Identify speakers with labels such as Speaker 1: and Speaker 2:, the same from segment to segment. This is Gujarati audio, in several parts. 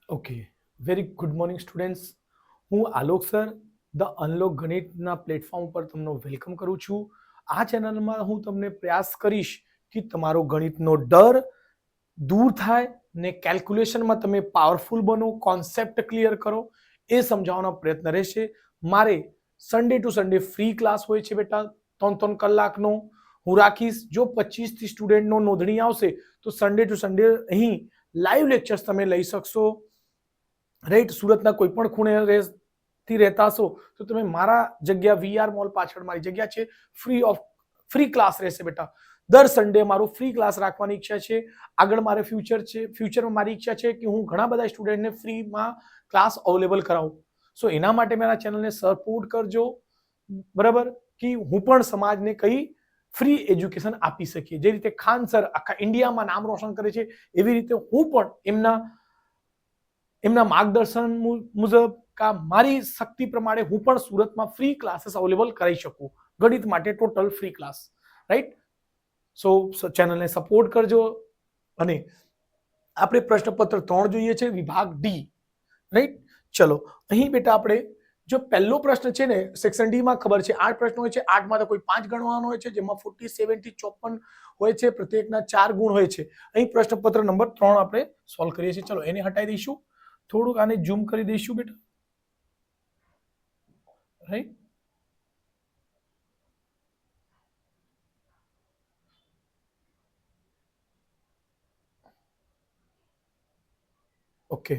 Speaker 1: Okay, very good morning students. હું આલોક સર ધ અનલોક ગણિતના પ્લેટફોર્મ પર તમને વેલકમ કરું છું. આ ચેનલમાં હું તમને પ્રયાસ કરીશ કે તમારો ગણિતનો ડર દૂર થાય ને કેલ્ક્યુલેશનમાં તમે પાવરફુલ બનો, કોન્સેપ્ટ ક્લિયર કરો, એ સમજાવવાનો પ્રયત્ન રહેશે. મારે Sunday to Sunday free class હોય છે બેટા, 3-3 કલાકનો હું રાખીશ. જો 25થી સ્ટુડન્ટનો નોંધણી આવશે તો સન્ડે ટુ સન્ડે અહીં લાઈવ લેક્ચર્સ તમે લઈ શકશો. રાઈટ, સુરતના કોઈ પણ ખૂણે થી રહેતા હશો તો તમે મારા જગ્યા વીઆર મોલ પાછળ મારી જગ્યા છે, ફ્રી ક્લાસ રહેશે બેટા. દર સન્ડે મારો ફ્રી ક્લાસ રાખવાની ઈચ્છા છે. આગળ મારે ફ્યુચરમાં મારી ઈચ્છા છે કે હું ઘણા બધા સ્ટુડન્ટને ફ્રીમાં ક્લાસ અવેલેબલ કરાવું. સો એના માટે મારા ચેનલને સપોર્ટ કરજો, બરાબર, કે હું પણ સમાજને કઈ ફ્રી એજ્યુકેશન આપી શકીએ. જે રીતે ખાન સર આખા ઇન્ડિયામાં નામ રોશન કરે છે, એવી રીતે હું પણ એમના માર્ગદર્શન મુજબ કા મારી શક્તિ પ્રમાણે હું પણ સુરતમાં ફ્રી ક્લાસીસ અવેલેબલ કરાવી શકું, ગણિત માટે ટોટલ ફ્રી ક્લાસ. રાઈટ, સો ચેનલને સપોર્ટ કરજો. અને આપણે પ્રશ્નપત્ર 3 જોઈએ છે, વિભાગ ડી. રાઈટ, ચલો અહીં બેટા આપણે જો પહેલો પ્રશ્ન છે ને, સેક્શન ડી માં ખબર છે 8 પ્રશ્નો હોય છે. 8 માં તો કોઈ 5 ગણવાનો હોય છે, જેમાં 47 થી 54 હોય છે, પ્રત્યેકના 4 ગુણ હોય છે. અહીં પ્રશ્નપત્ર નંબર 3 આપણે સોલ્વ કરીએ છીએ. ચલો એને હટાવી દઈશું, થોડુંક આને ઝૂમ કરી દઈશું બેટા. રાઈટ, ઓકે,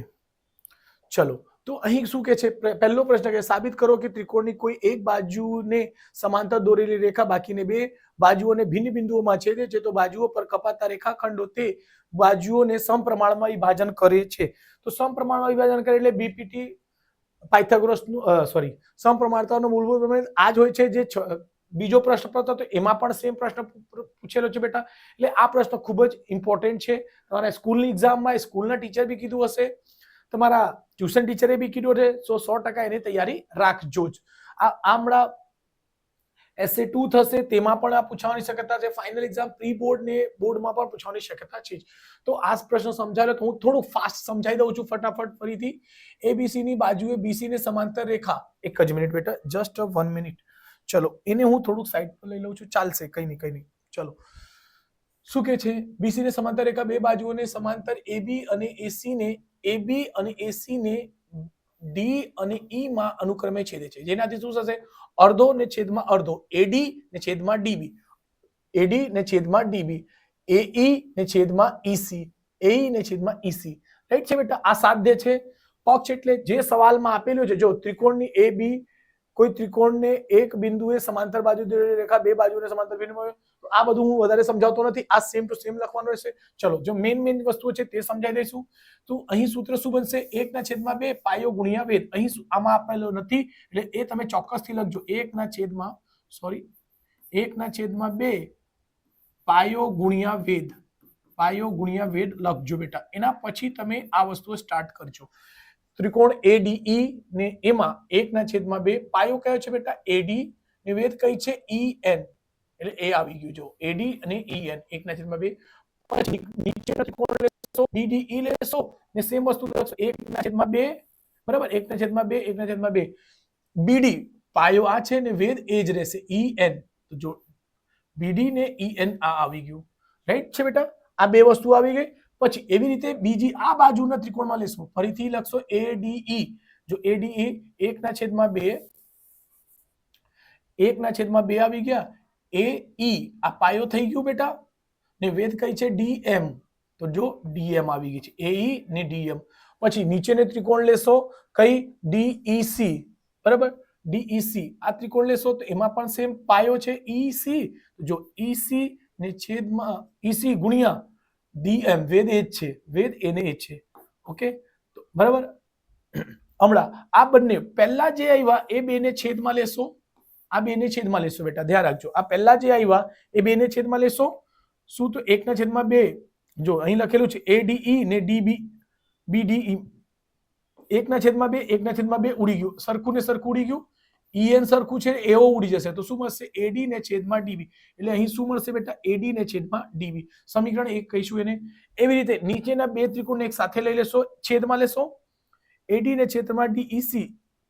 Speaker 1: ચલો. તો અહીં શું કે છે, પહેલો પ્રશ્ન કે સાબિત કરો કે ત્રિકોણની કોઈ એક બાજુને સમાંતર દોરેલી રેખા બાકીને બે બાજુઓને ભિન્ન બિંદુઓમાં છેદે છે, તો બાજુઓ પર કપાતા રેખાખંડો તે બાજુઓને સમપ્રમાણમાં વિભાજન કરે છે. તો સમપ્રમાણમાં વિભાજન કરે એટલે બીપીટી પાયથાગોરસનું સમપ્રમાણતાનો મૂળભૂત પ્રમેય આ જ હોય છે. જે બીજો પ્રશ્ન હતો તો એમાં પણ સેમ પ્રશ્ન પૂછેલો છે બેટા. એટલે આ પ્રશ્ન ખૂબ જ ઇમ્પોર્ટન્ટ છે. તમારા સ્કૂલની એક્ઝામમાં સ્કૂલના ટીચર બી કીધું હશે, તમારા ટ્યુશન ટીચરે બી કીધું છે, 100% એની તૈયારી રાખજો જ. આ હમણાં SA2 થશે, તેમાં પણ આ પૂછવાની શક્યતા છે. ફાઇનલ એક્ઝામ પ્રી બોર્ડ ને બોર્ડમાં પણ પૂછવાની શક્યતા છે. તો આ પ્રશ્ન સમજાવેલો તો હું થોડું ફાસ્ટ સમજાવી દઉં છું ફટાફટ ફરીથી. ABC ની બાજુએ BC ને સમાંતર રેખા, એક જ મિનિટ બેટા, જસ્ટ 1 મિનિટ. ચલો એને હું થોડુંક સાઈડ પર લઈ લઉં છું, ચાલશે, કઈ નહીં. ચલો શું કે છે, BC ને સમાંતર રેખા બે બાજુઓને સમાંતર AB અને AC ને D અને E માં અનુક્રમે છેદે છે. જેનાથી શું થશે, અડધો ને છેદમાં અડધો, AD ને છેદમાં DB, AD ને છેદમાં DB, AE ને છેદમાં EC, AE ને છેદમાં EC. રાઈટ છે બેટા, આ સાધ્ય છે. પક્ષ એટલે જે સવાલમાં આપેલું છે, જો ત્રિકોણની AB, કોઈ ત્રિકોણને એક બિંદુએ સમાંતર બાજુ દોરેલી રેખા બે બાજુને સમાંતર બિંદુ, તો આ બધું હું વધારે સમજાવતો નથી, આ સેમ ટુ સેમ લખવાનું રહેશે. ચલો જો મેઇન વસ્તુઓ છે તે સમજાવી દઈશું. તો અહીં સૂત્ર શું બનશે, 1/2 પાયો ગુણ્યા વેદ. અહીં આમાં આપેલો નથી એટલે એ તમે ચોક્કસથી લખજો, 1/2 પાયો ગુણ્યા વેદ લખજો બેટા. એના પછી તમે આ વસ્તુઓ સ્ટાર્ટ કરજો. ત્રિકોણ ADE ને એમાં 1/2 પાયો કયો છે બેટા, AD ને વેદ કઈ છે, EN, એટલે એ આવી ગયું. જો AD અને EN 1/2. પછી નીચેનો ત્રિકોણ લેશો, DDE લેશો ને સેમ વસ્તુ લેશો, 1/2, બરાબર, 1/2. BD પાયો આ છે ને વેદ એ જ રહેશે, EN. તો જો BD ને EN આ આવી ગયું. રાઈટ છે બેટા, આ બે વસ્તુ આવી ગઈ. પછી એવી રીતે બીજી આ બાજુના ત્રિકોણમાં લેશો, ફરીથી લખશો ADE. જો ADE 1/2 આવી ગયા. AE આ પાયો થઈ ગયું બેટા, ને વેદ કઈ છે, DM. તો જો DM આવી ગઈ છે, AE ને DM. પછી નીચેને ત્રિકોણ લેશો, કઈ, DEC, બરાબર, DEC આ ત્રિકોણ લેશો તો એમાં પણ સેમ પાયો છે, EC. જો EC ને છેદમાં EC ગુણ્યા DM, વેદ એ જ છે, વેદ એને એ છે. ઓકે, તો બરાબર. હમણાં આ બંને પહેલા જે આવ્યા એ બેને છેદમાં લેશો, આ બેને છેદમાં લેશો બેટા, ધ્યાન રાખજો. આ પહેલા જે આવ્યા એ બેને છેદમાં લેશો. શું, તો 1/2, જો અહીં લખેલું છે ADE ને BDE, 1/2 ઉડી ગયું, સરખું ને સરખું ઉડી ગયું. EN સરખું છે એઓ ઉડી જશે તો શું મળશે AD ને છેદમાં DB એટલે અહીં શું મળશે બેટા AD ને છેદમાં DB સમીકરણ 1 કહીશું એને એવી રીતે નીચેના બે ત્રિકોણને એક સાથે લઈ લેશો છેદમાં લેશો AD ને છેદમાં DEC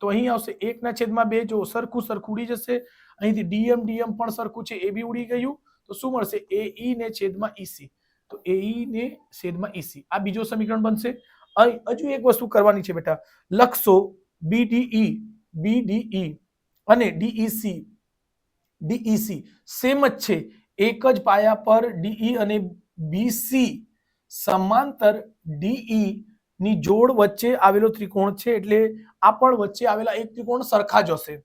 Speaker 1: તો અહીં આવશે 1 ના છેદમાં 2 જો સરખું ઉડી જશે અહીંથી DM પણ સરખું છે એ બી ઉડી ગયું તો શું મળશે AE ને છેદમાં EC તો AE ને છેદમાં EC આ બીજો સમીકરણ બનશે હજુ એક વસ્તુ કરવાની છે બેટા લખશો BDE અને DEC સેમ જ છે એક જ પાયા પર DE અને BC સમાંતર DE ની જોડ વચ્ચે આવેલો ત્રિકોણ છે એટલે આ પણ વચ્ચે આવેલા એક ત્રિકોણ સરખા જ હશે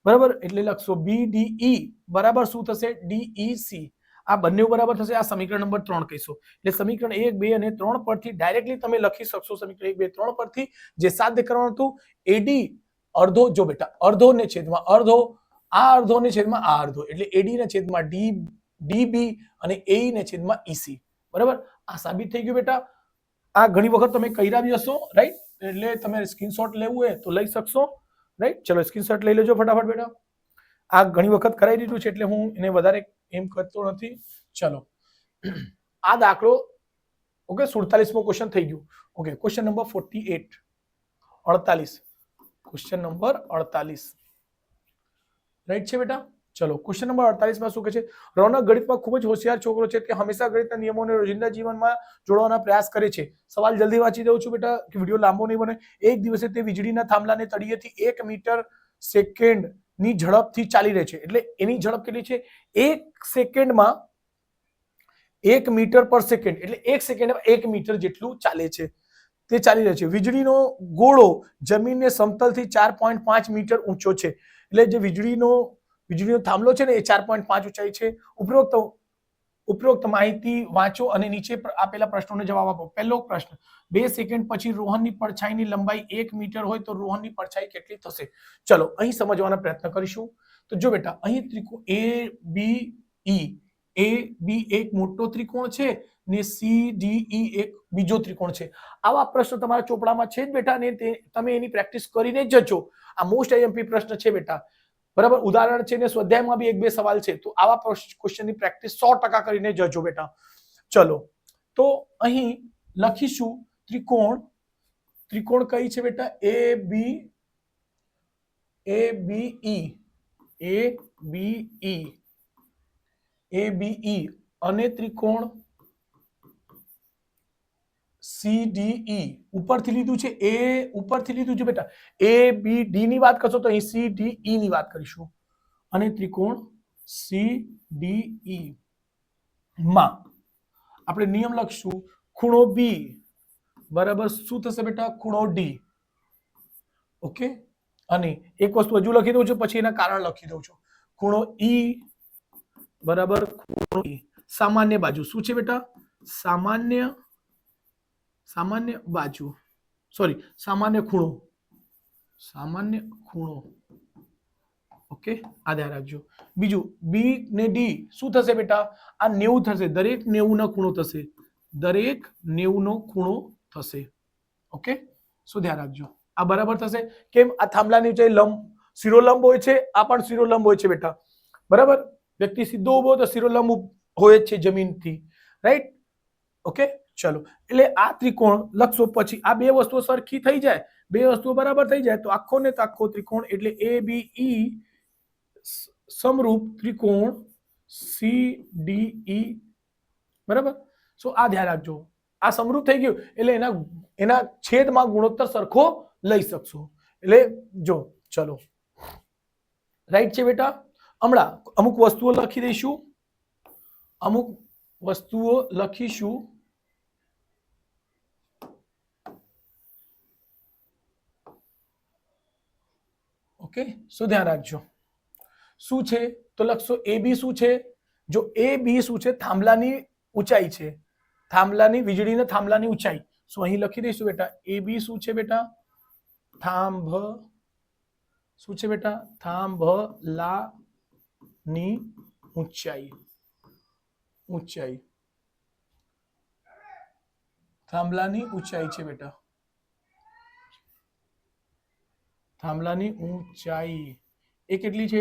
Speaker 1: બરાબર એટલે લખશો BDE બરાબર શું થશે DEC આ બંને બરાબર થશે આ સમીકરણ નંબર 3 કહીશું એટલે સમીકરણ 1 2 અને 3 પરથી ડાયરેક્ટલી તમે લખી શકશો સમીકરણ 1 2 3 પરથી જે સાધ્ય કરવાનું હતું AD અડધો જો બેટા અડધો ને છેદમાં અડધો આ અડધો ને છેદમાં આ અડધો એટલે AD ને છેદમાં DB અને AE ને છેદમાં EC બરાબર આ સાબિત થઈ ગયું બેટા આ ઘણી વખત તમે કર્યા બી હશો રાઈટ એટલે તમે સ્ક્રીનશોટ લેવું હોય તો લઈ શકશો રાઈટ ચલો સ્ક્રીનશોટ લઈ લેજો ફટાફટ બેટા આ ઘણી વખત કરાવી દીધું છે એટલે હું એને વધારે એમ કરતો નથી ચલો આ દાખલો ઓકે 47મો ક્વેશ્ચન થઈ ગયું okay question number 48 48 question number 48 right છે બેટા ચલો ક્વેશ્ચન નંબર 48 માં શું કહે છે રોનક ગણિતમાં ખૂબ જ હોશિયાર છોકરો છે તે હંમેશા ગણિતના નિયમોને રોજિંદા જીવનમાં જોડવાનો પ્રયાસ કરે છે સવાલ જલ્દી વાંચી દઉં છું બેટા કે વિડિયો લાંબો નહીં બને એક દિવસે તે વીજળીના થાંભલાને તળિયેથી 1 મીટર સેકન્ડ ની ઝડપથી ચાલી રહે છે એટલે એની ઝડપ કેટલી છે 1 સેકન્ડમાં 1 મીટર પર સેકન્ડ એટલે 1 સેકન્ડમાં 1 મીટર જેટલું ચાલે છે તે ચાલી રહ્યો છે વીજળીનો ગોળો જમીનને સમતલથી 4.5 મીટર ઊંચો છે એટલે જે વીજળીનો થાંભલો છે ને એ 4.5 ઊંચાઈ છે ઉપરોક્ત માહિતી વાંચો અને નીચે આપેલા પ્રશ્નોનો જવાબ આપો પહેલો પ્રશ્ન 2 સેકન્ડ પછી રોહનની પડછાઈની લંબાઈ 1 મીટર હોય તો રોહનની પડછાઈ કેટલી થશે ચલો અહીં સમજવાનો પ્રયત્ન કરીશું તો જો બેટા અહીં ત્રિકોણ AB એક મોટો ત્રિકોણ છે ને CDE એક બીજો ત્રિકોણ છે આવા પ્રશ્ન તમારા ચોપડામાં છે જ બેટા ને તમે એની પ્રેક્ટિસ કરીને જ જજો આ મોસ્ટ આઈએમપી પ્રશ્ન છે બેટા બરાબર ઉદાહરણ છે ને સ્વાધ્યાયમાં બી એક બે સવાલ છે તો આવા ક્વેશ્ચનની પ્રેક્ટિસ 100% કરીને જજો બેટા ચલો તો અહીં લખીશું ત્રિકોણ કઈ છે બેટા ABE અને ત્રિકોણ CDE ઉપરથી લીધું છે બેટા ABD ની વાત કરશો તો અહીં CDE ની વાત કરીશું અને ત્રિકોણ CDE માં આપણે નિયમ લખશું ખૂણો B બરાબર શું થશે બેટા ખૂણો D ઓકે અને એક વસ્તુ હજુ લખી દઉં છું પછી એના કારણ લખી દઉં છું ખૂણો E બરાબર ખૂણો E સામાન્ય બાજુ શું છે બેટા સામાન્ય બાજુ સોરી સામાન્ય ખૂણો ઓકે આ ધ્યાન રાખજો બીજું B ને D શું થશે બેટા આ 90 થશે દરેક 90 નો ખૂણો થશે ઓકે શું ધ્યાન રાખજો આ બરાબર થશે કેમ આ થાંભલાની ઊંચાઈ શિરોલંબ હોય છે આ પણ શિરોલંબ હોય છે બેટા બરાબર વ્યક્તિ સીધો ઊભો તો શિરોલંબ હોય જ છે જમીનથી રાઈટ ઓકે ચલો એટલે આ ત્રિકોણ લખશો પછી આ બે વસ્તુઓ સરખી થઈ જાય બે વસ્તુઓ બરાબર થઈ જાય તો આખો ને આખો ત્રિકોણ એટલે ABE સમરૂપ ત્રિકોણ CDE બરાબર સો આ ધ્યાન રાખજો આ સમરૂપ થઈ ગયું એટલે એના છેદમાં ગુણોત્તર સરખો લઈ શકશો એટલે જો ચલો રાઈટ છે બેટા હમણાં અમુક વસ્તુઓ લખીશું ઓકે શું ધ્યાન રાખજો શું છે તો લખશો AB શું છે જો AB શું છે થાંભલાની ઊંચાઈ છે વીજળીના થાંભલાની ઊંચાઈ સો અહીં લખી દઈશું બેટા AB શું છે બેટા થાંભલાની ઊંચાઈ થાંભલાની ઊંચાઈ છે બેટા થાંભલાની ઊંચાઈ એ કેટલી છે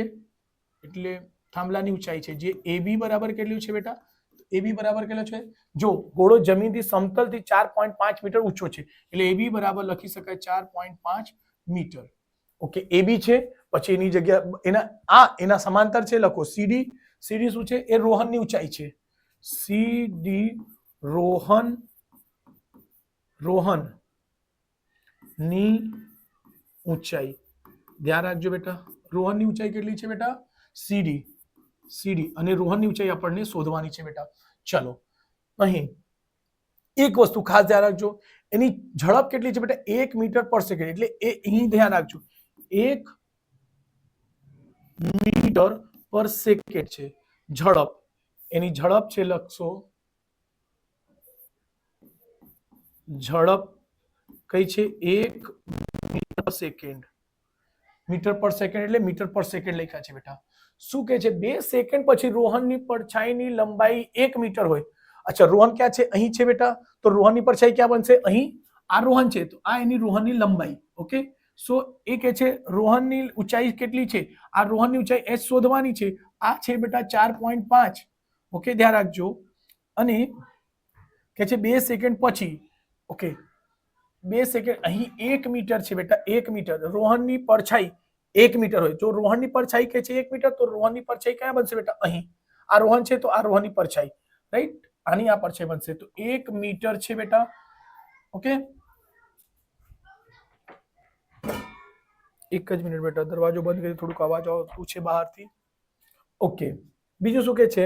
Speaker 1: એટલે થાંભલાની ઊંચાઈ છે જે AB બરાબર કેટલું છે બેટા AB બરાબર કેટલો છે જો ઘોડો જમીનથી સમતલથી 4.5 મીટર ઊંચો છે એટલે AB બરાબર લખી શકાય 4.5 મીટર ઓકે AB છે પછી એની જગ્યા એના સમાંતર છે લખો CD શું છે એ રોહનની ઊંચાઈ છે CD રોહન ની ઊંચાઈ ધ્યાન રાખજો બેટા રોહનની ઊંચાઈ કેટલી છે બેટા CD અને રોહનની ઊંચાઈ આપણને શોધવાની છે બેટા ચલો અહીં એક વસ્તુ ખાસ ધ્યાન રાખજો એની ઝડપ કેટલી છે બેટા 1 મીટર પર સેકન્ડ એટલે એ અહીં ધ્યાન રાખજો 1 મીટર પર સેકન્ડ છે ઝડપ એની ઝડપ છે લખશો ઝડપ કઈ છે 1 મીટર પર સેકન્ડ એટલે મીટર પર સેકન્ડ લખ્યા છે બેટા શું કે છે 2 સેકન્ડ પછી રોહનની પડછાઈની લંબાઈ 1 મીટર હોય અચ્છા રોહન ક્યાં છે અહીં છે બેટા તો રોહનની પડછાઈ ક્યાં બનશે અહીં આ રોહન છે તો આ એની રોહનની લંબાઈ ઓકે સો એ કે છે રોહનની ઊંચાઈ કેટલી છે આ રોહનની ઊંચાઈ h શોધવાની છે આ છે બેટા 4.5 ઓકે ધ્યાન રાખજો અને કે છે 2 સેકન્ડ પછી ઓકે 2 સેકન્ડ અહીં 1 મીટર છે બેટા 1 મીટર રોહનની પડછાઈ 1 મીટર હોય જો રોહનની પડછાઈ કે છે 1 મીટર તો રોહનની પડછાઈ ક્યાં બનશે બેટા અહીં આ રોહન છે તો આ રોહનની પડછાઈ રાઈટ આની આ પડછાઈ બનશે તો 1 મીટર છે બેટા ઓકે એક જ મિનિટ બેટા દરવાજો બંધ કરી થોડુંક અવાજ આવતું છે બહારથી ઓકે બીજું શું કે છે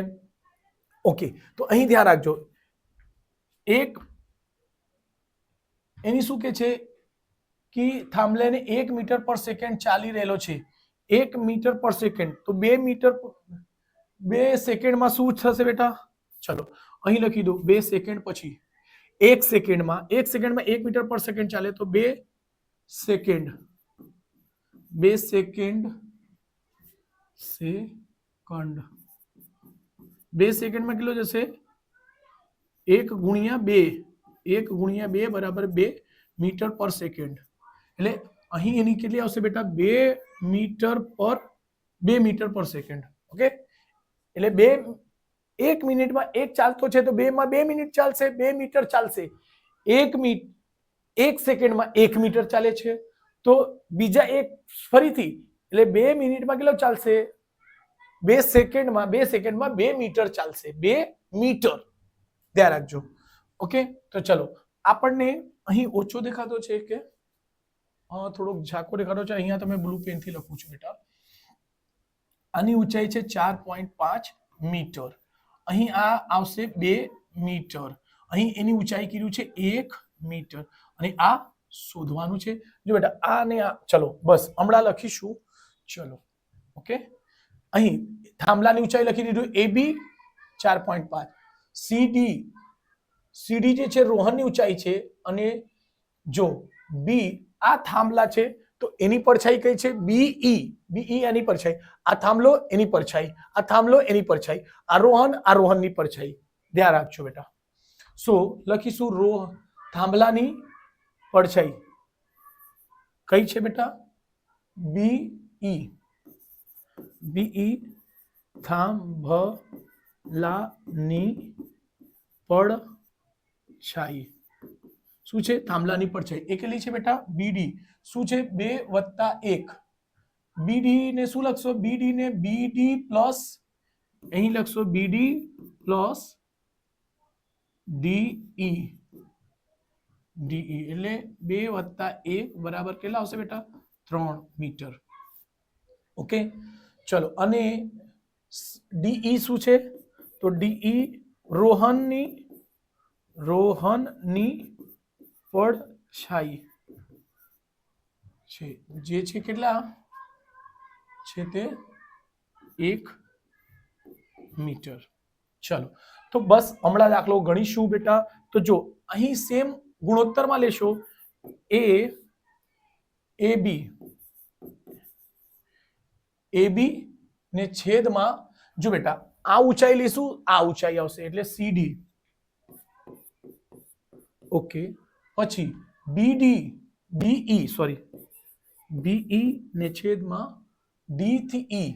Speaker 1: ઓકે તો અહીં ધ્યાન રાખજો એક એની શું કે છે કે થાંભલાને 1 મીટર પર સેકન્ડ ચાલી રહેલો છે 1 મીટર પર સેકન્ડ તો 2 સેકન્ડમાં શું થશે બેટા ચલો અહીં લખી દો 2 સેકન્ડ પછી 1 સેકન્ડમાં 1 મીટર પર સેકન્ડ ચાલે તો 2 સેકન્ડ સેકન્ડમાં કેટલો જશે 1 ગુણ્યા 2 બરાબર 2 મીટર પર સેકન્ડ એટલે અહીં એની કેટલી આવશે બેટા 2 મીટર પર સેકન્ડ ઓકે એટલે 1 મિનિટમાં 1 ચાલતો છે તો 2 માં 2 મિનિટ ચાલશે 2 મીટર ચાલશે 1 સેકન્ડમાં 1 મીટર ચાલે છે તો બીજા એક ફરીથી એટલે 2 મિનિટમાં કેટલો ચાલશે 2 સેકન્ડમાં 2 મીટર ચાલશે 2 મીટર ધ્યાન રાખજો ઓકે તો ચલો આપણને અહીં ઓછો દેખાતો છે કે થોડોક ઝાંકો દેખાતો છે અહીંયા તમે બ્લુ પેન થી લખું છું બેટા આની ઊંચાઈ છે 4.5 મીટર અહીં આ આવશે 2 મીટર અહીં એની ઊંચાઈ કીધું છે 1 મીટર અને આ શોધવાનું છે જો બેટા આ ને આ ચલો બસ હમણાં લખીશું ચલો ઓકે અહીં થાંભલાની ઊંચાઈ લખી દીધું AB 4.5 CD જે છે રોહનની ઊંચાઈ છે અને જો B આ થાંભલા છે તો એની પડછાઈ કઈ છે BE એની પડછાઈ આ થાંભલો એની પડછાઈ આ થાંભલો એની પડછાઈ આ રોહનની પડછાઈ ધ્યાન રાખજો બેટા સો લખીશું થાંભલાની પડછાઈ કઈ છે બેટા BE થાંભલાની પડછાઈ શું છે થાંભલાની પડછાઈ એ કેટલી છે બેટા BD શું છે 2 + 1 BD ને શું લખશો BD ને BD પ્લસ અહીં લખશો BD પ્લસ DE એટલે 2 + 1 બરાબર કેટલા આવશે બેટા 3 મીટર ઓકે ચલો અને DE શું છે તો DE રોહનની પડછાઈ છે જે છે કેટલા છે તે 1 મીટર ચલો તો બસ હમણાં દાખલો ગણીશું બેટા તો જો અહીં સેમ ગુણોત્તરમાં લેશો AB ને છેદમાં જો બેટા આ ઊંચાઈ લેશું આ ઊંચાઈ આવશે એટલે CD ઓકે પછી BE ને છેદમાં ડી થી ઈ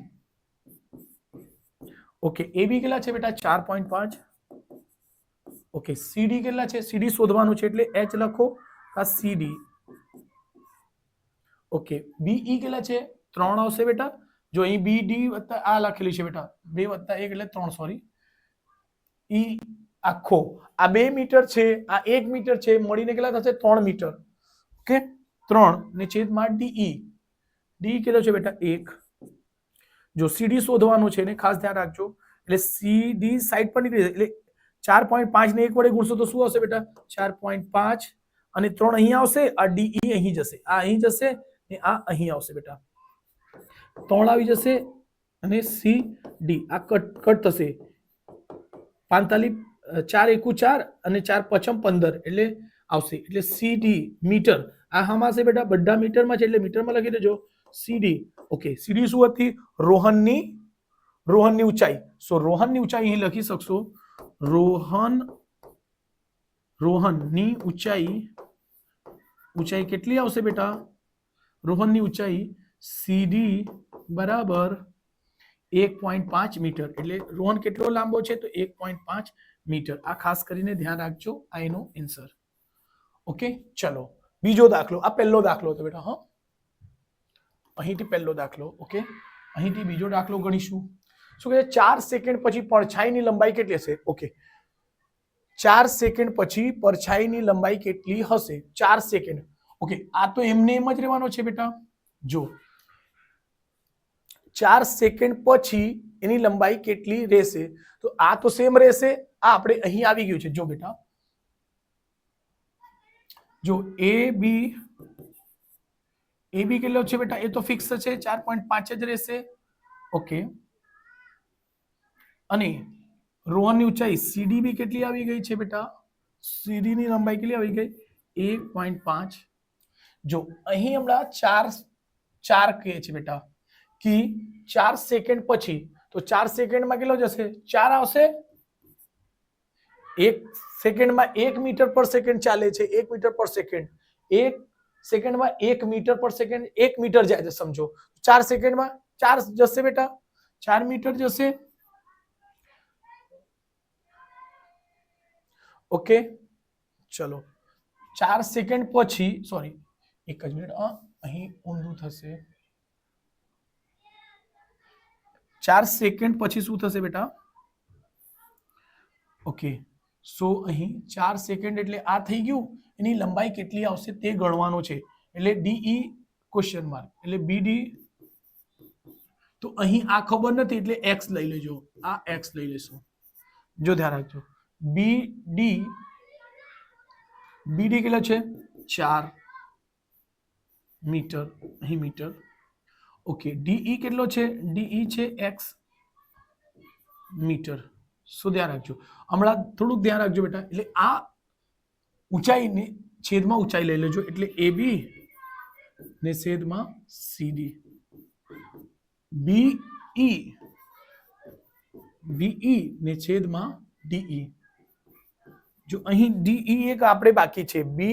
Speaker 1: ઓકે એબી કેટલા છે બેટા 4.5 ઓકે સીડી કેટલા છે સીડી શોધવાનું છે એટલે h લખો આ સીડી ઓકે બીઈ કેટલા છે 3 આવશે બેટા જો અહીં બીડી વત્તા આ લખેલી છે બેટા 2 વત્તા 1 એટલે 3 સોરી ઈ આખો આ 2 મીટર છે આ 1 મીટર છે મળીને કેટલા થશે 3 મીટર ઓકે 3 ને છેદમાં ડીઈ ડી કેટલો છે બેટા 1 જો સીડી શોધવાનું છે ને ખાસ ધ્યાન રાખજો એટલે સીડી સાઈડ પર નીકળી એટલે 4.5 ને 1 વડે ગુણશો તો શું આવશે બેટા 4.5 અને 3 અહીં આવશે આ ડીઈ અહીં જશે આ અહીં જશે ને આ અહીં આવશે બેટા 3 આવી જશે અને સી ડી આ કટ થશે 45 4 એકુ 4 અને 4 પચમ 15 એટલે આવશે એટલે સીડી મીટર આ હમાં છે બેટા બધા મીટરમાં છે એટલે મીટરમાં લખી દેજો સીડી ઓકે સીડી શું હતી રોહનની ઊંચાઈ સો રોહનની ઊંચાઈ અહીં લખી શકશો રોહનની ઊંચાઈ કેટલી આવશે બેટા રોહનની ઊંચાઈ સીડી બરાબર 1.5 મીટર એટલે રોહન કેટલો લાંબો છે તો 1.5 મીટર આ ખાસ કરીને ધ્યાન રાખજો આ એનો આન્સર ઓકે ચલો બીજો દાખલો આ પહેલો દાખલો હતો બેટા હા અહીંથી પહેલો દાખલો ઓકે અહીંથી બીજો દાખલો ગણીશું શું કહે 4 સેકન્ડ પછી પડછાઈની લંબાઈ કેટલી હશે ઓકે 4 સેકન્ડ પછી પડછાઈની લંબાઈ કેટલી હશે 4 સેકન્ડ ઓકે આ તો એમને એમ જ રહેવાનો છે બેટા જો 4 સેકન્ડ પછી એની લંબાઈ કેટલી રહેશે તો આ તો સેમ રહેશે આ આપણે અહીં આવી ગયું છે જો બેટા જો એ બી કેટલો છે બેટા એ તો ફિક્સ છે 4.5 જ રહેશે ઓકે અને રોહનની ઊંચાઈ સીડી બી કેટલી આવી ગઈ છે બેટા સીડી ની લંબાઈ કેટલી આવી ગઈ 1.5 જો અહીં હમણાં 4 કહે છે બેટા કે 4 સેકન્ડ પછી તો 4 સેકન્ડમાં કેટલો જશે 4 આવશે 1 સેકન્ડમાં 1 મીટર પર સેકન્ડ ચાલે છે 1 મીટર પર સેકન્ડ 1 સેકન્ડમાં 1 મીટર પર સેકન્ડ 1 મીટર જાય છે સમજો 4 સેકન્ડમાં 4 જશે બેટા 4 મીટર જશે ઓકે ચલો 4 સેકન્ડ પછી સોરી એક જ મિનિટ અહીં ઊંધું થશે 4 સેકન્ડ પછી શું થશે બેટા ઓકે સો અહીં 4 સેકન્ડ એટલે આ થઈ ગયું એની લંબાઈ કેટલી આવશે તે ગણવાનું છે એટલે ડીઈ ક્વેશ્ચન માર્ક એટલે બીડી તો અહીં આ ખબર નથી એટલે એક્સ લઈ લેજો આ એક્સ લઈ લેશું જો ધ્યાન રાખજો બીડી કેટલો છે 4 મીટર અહીં મીટર ઓકે ડીઈ કેટલો છે ડીઈ છે x મીટર શું ધ્યાન રાખજો હમણાં થોડુંક ધ્યાન રાખજો બેટા એટલે આ ઊંચાઈને છેદમાં ઊંચાઈ લઈ લેજો એટલે AB ને છેદમાં CD BE ને છેદમાં DE જો અહીં DE એક આપણે બાકી છે BE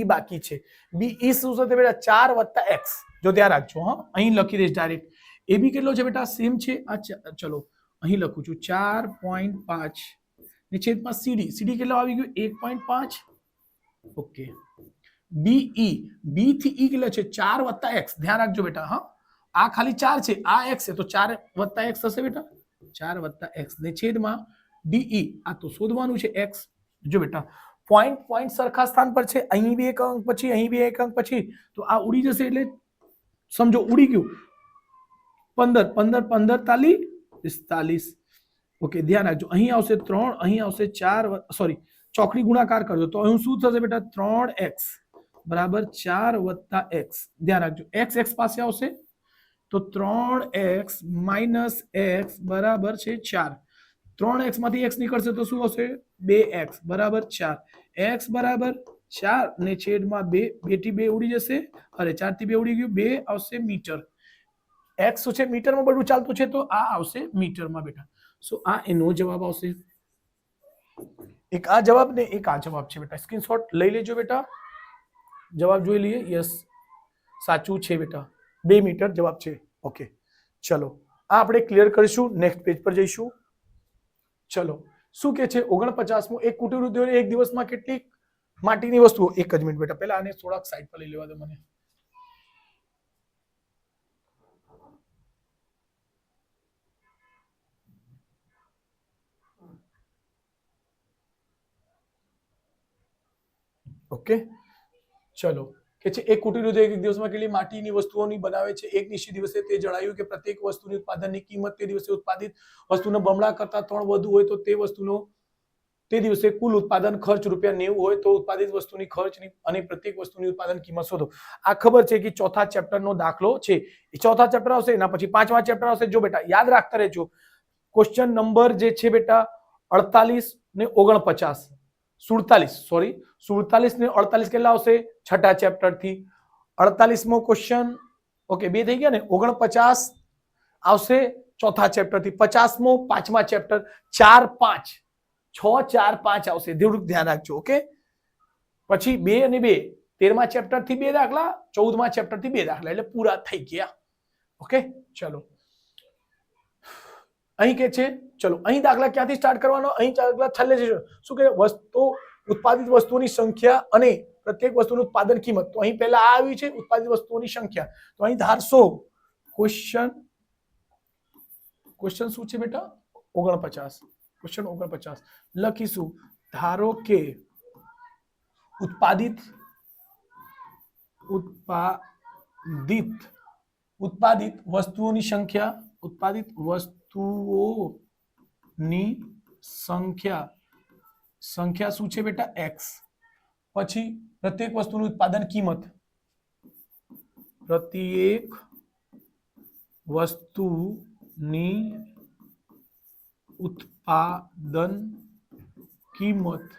Speaker 1: બાકી છે BE શું થશે બેટા 4 + x જો ધ્યાન રાખજો હા અહીં લખી દઈશ ડાયરેક્ટ AB કેટલો છે બેટા સેમ છે આ ચલો અહીં લખું છું 4.5 ને છેદમાં CD કેટલો આવી ગયો 1.5 ઓકે BE B થી E કેટલો છે 4 + x ધ્યાન રાખજો બેટા હા આ ખાલી 4 છે આ x છે તો 4 + x થશે બેટા 4 + x ને છેદમાં DE આ તો શોધવાનું છે x જો બેટા પોઈન્ટ સરખા સ્થાન પર છે અહીં બી એક અંક પછી અહીં બી એક અંક પછી તો આ ઉડી જશે એટલે સમજો ઉડી ગયું 15 તાલી 45 ઓકે ધ્યાન રાખજો અહીં આવશે 3 અહીં આવશે 4 સોરી ચોકડી ગુણાકાર કરજો તો અહીં શું થશે બેટા 3x બરાબર 4 + x ધ્યાન રાખજો x પાસે આવશે તો 3x - x બરાબર છે 4 3x માંથી x નીકળશે તો શું આવશે 2x બરાબર 4 x બરાબર 4 ને છેદમાં 2 2 થી 2 ઉડી જશે અરે 4 થી 2 ઉડી ગયું 2 આવશે મીટર x શું છે મીટરમાં બધું ચાલતું છે તો આ આવશે મીટરમાં બેટા સો આ એનો જવાબ આવશે એક આ જવાબ ને એક આ જવાબ છે બેટા સ્ક્રીનશોટ લઈ લેજો બેટા જવાબ જોઈ લઈએ યસ સાચું છે બેટા 2 મીટર જવાબ છે ઓકે ચલો આ આપણે ક્લિયર કરીશું. નેક્સ્ટ પેજ પર જઈશું. ચલો શું કે છે 49મો, એક કુટીર ઉદ્યોગ એક દિવસમાં કેટલી માટીની વસ્તુઓ, એક જ મિનિટ બેટા, પહેલા આને થોડાક સાઈડ પર લઈ લેવા દો મને. ઓકે ચલો કે છે એક કુટીર ઉદ્યોગ એક દિવસમાં કેટલી માટીની વસ્તુઓની બનાવે છે. એક નિશ્ચિત દિવસે તે જણાવ્યું કે પ્રત્યેક વસ્તુની ઉત્પાદનની કિંમત તે દિવસે ઉત્પાદિત વસ્તુનો બમણા કરતા 3 વધુ હોય તો તે વસ્તુનો તે દિવસે કુલ ઉત્પાદન ખર્ચ ₹90 હોય તો ઉત્પાદિત વસ્તુની ખર્ચની અને પ્રત્યેક વસ્તુની ઉત્પાદન કિંમત શોધો. આ ખબર છે કે ચોથા ચેપ્ટરનો દાખલો છે. એ ચોથા ચેપ્ટર આવશે, એના પછી પાંચમા ચેપ્ટર આવશે. જો બેટા યાદ રાખતા રહેજો, ક્વેશ્ચન નંબર જે છે બેટા 48 ને 49 47 ને 48 કેટલા આવશે છઠ્ઠા ચેપ્ટર થી. 48મો ક્વેશ્ચન ઓકે બે થઈ ગયા ને. 49 આવશે ચોથા ચેપ્ટર થી. 50મો પાંચમા ચેપ્ટર. 4 5 6 4 5 આવશે. ધ્યાન રાખજો. ઓકે પછી 2 અને 2 13મા ચેપ્ટર થી 2 દાખલા, 14મા ચેપ્ટર થી 2 દાખલા, એટલે પૂરા થઈ ગયા. ઓકે ચલો અહીં કે છે ચલો અહીં દાખલા ક્યાંથી સ્ટાર્ટ કરવાનો, અહીં દાખલા છેલ્લે જઈશું. શું કે વસ્તુ ઉત્પાદિત વસ્તુઓની સંખ્યા અને પ્રત્યેક વસ્તુનું ઉત્પાદન કિંમત. તો અહીં પહેલા આ આવી છે ઉત્પાદિત વસ્તુઓની સંખ્યા. તો અહીં ધારશો ક્વેશ્ચન શું છે બેટા 49. ક્વેશ્ચન 49 લખીશું. ધારો કે ઉત્પાદિત વસ્તુઓની સંખ્યા, ઉત્પાદિત વસ્તુઓની સંખ્યા શું છે બેટા x. પછી પ્રત્યેક વસ્તુનું ઉત્પાદન કિંમત, પ્રત્યેક વસ્તુની ઉત્પાદન કિંમત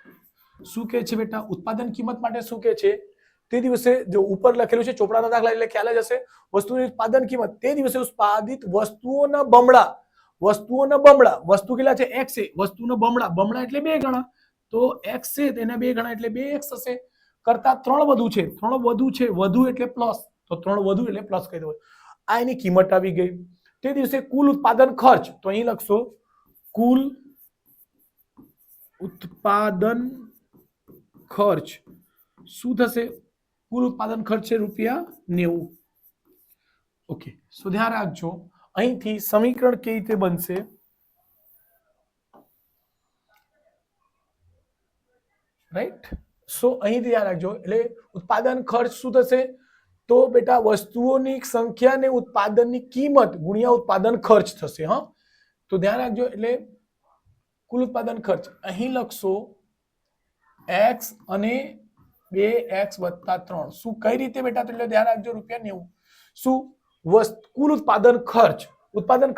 Speaker 1: શું કે છે બેટા. ઉત્પાદન કિંમત માટે શું કે છે તે દિવસે જો ઉપર લખેલું છે ચોપડાના દાખલા એટલે ખ્યાલ જ હશે. વસ્તુની ઉત્પાદન કિંમત તે દિવસે ઉત્પાદિત વસ્તુઓના બમણા, વસ્તુ કેટલા છે x છે, વસ્તુના બમણા એટલે 2 ગણા. તો x છે તેના 2 ગણા એટલે 2x થશે. કરતા 3 વધુ છે, વધુ એટલે પ્લસ, તો 3 વધુ એટલે પ્લસ કહી દો. આ એની કિંમત આવી ગઈ. તે દિવસે કુલ ઉત્પાદન ખર્ચ, તો અહીં લખશો કુલ ઉત્પાદન ખર્ચ શું થશે. કુલ ઉત્પાદન ખર્ચ છે ₹90. ઓકે સો ધ્યાન રાખજો અહીંથી સમીકરણ કેવી રીતે બનશે. રાઈટ સો અહીં ધ્યાન રાખજો. એટલે ઉત્પાદન ખર્ચ શું થશે તો બેટા વસ્તુઓની સંખ્યા ને ઉત્પાદનની કિંમત ગુણ્યા ઉત્પાદન ખર્ચ થશે. હા તો ધ્યાન રાખજો. એટલે કુલ ઉત્પાદન ખર્ચ અહીં લખશો x અને 2x + 3. શું કઈ રીતે બેટા, એટલે ધ્યાન રાખજો ₹90. શું કુલ ઉત્પાદન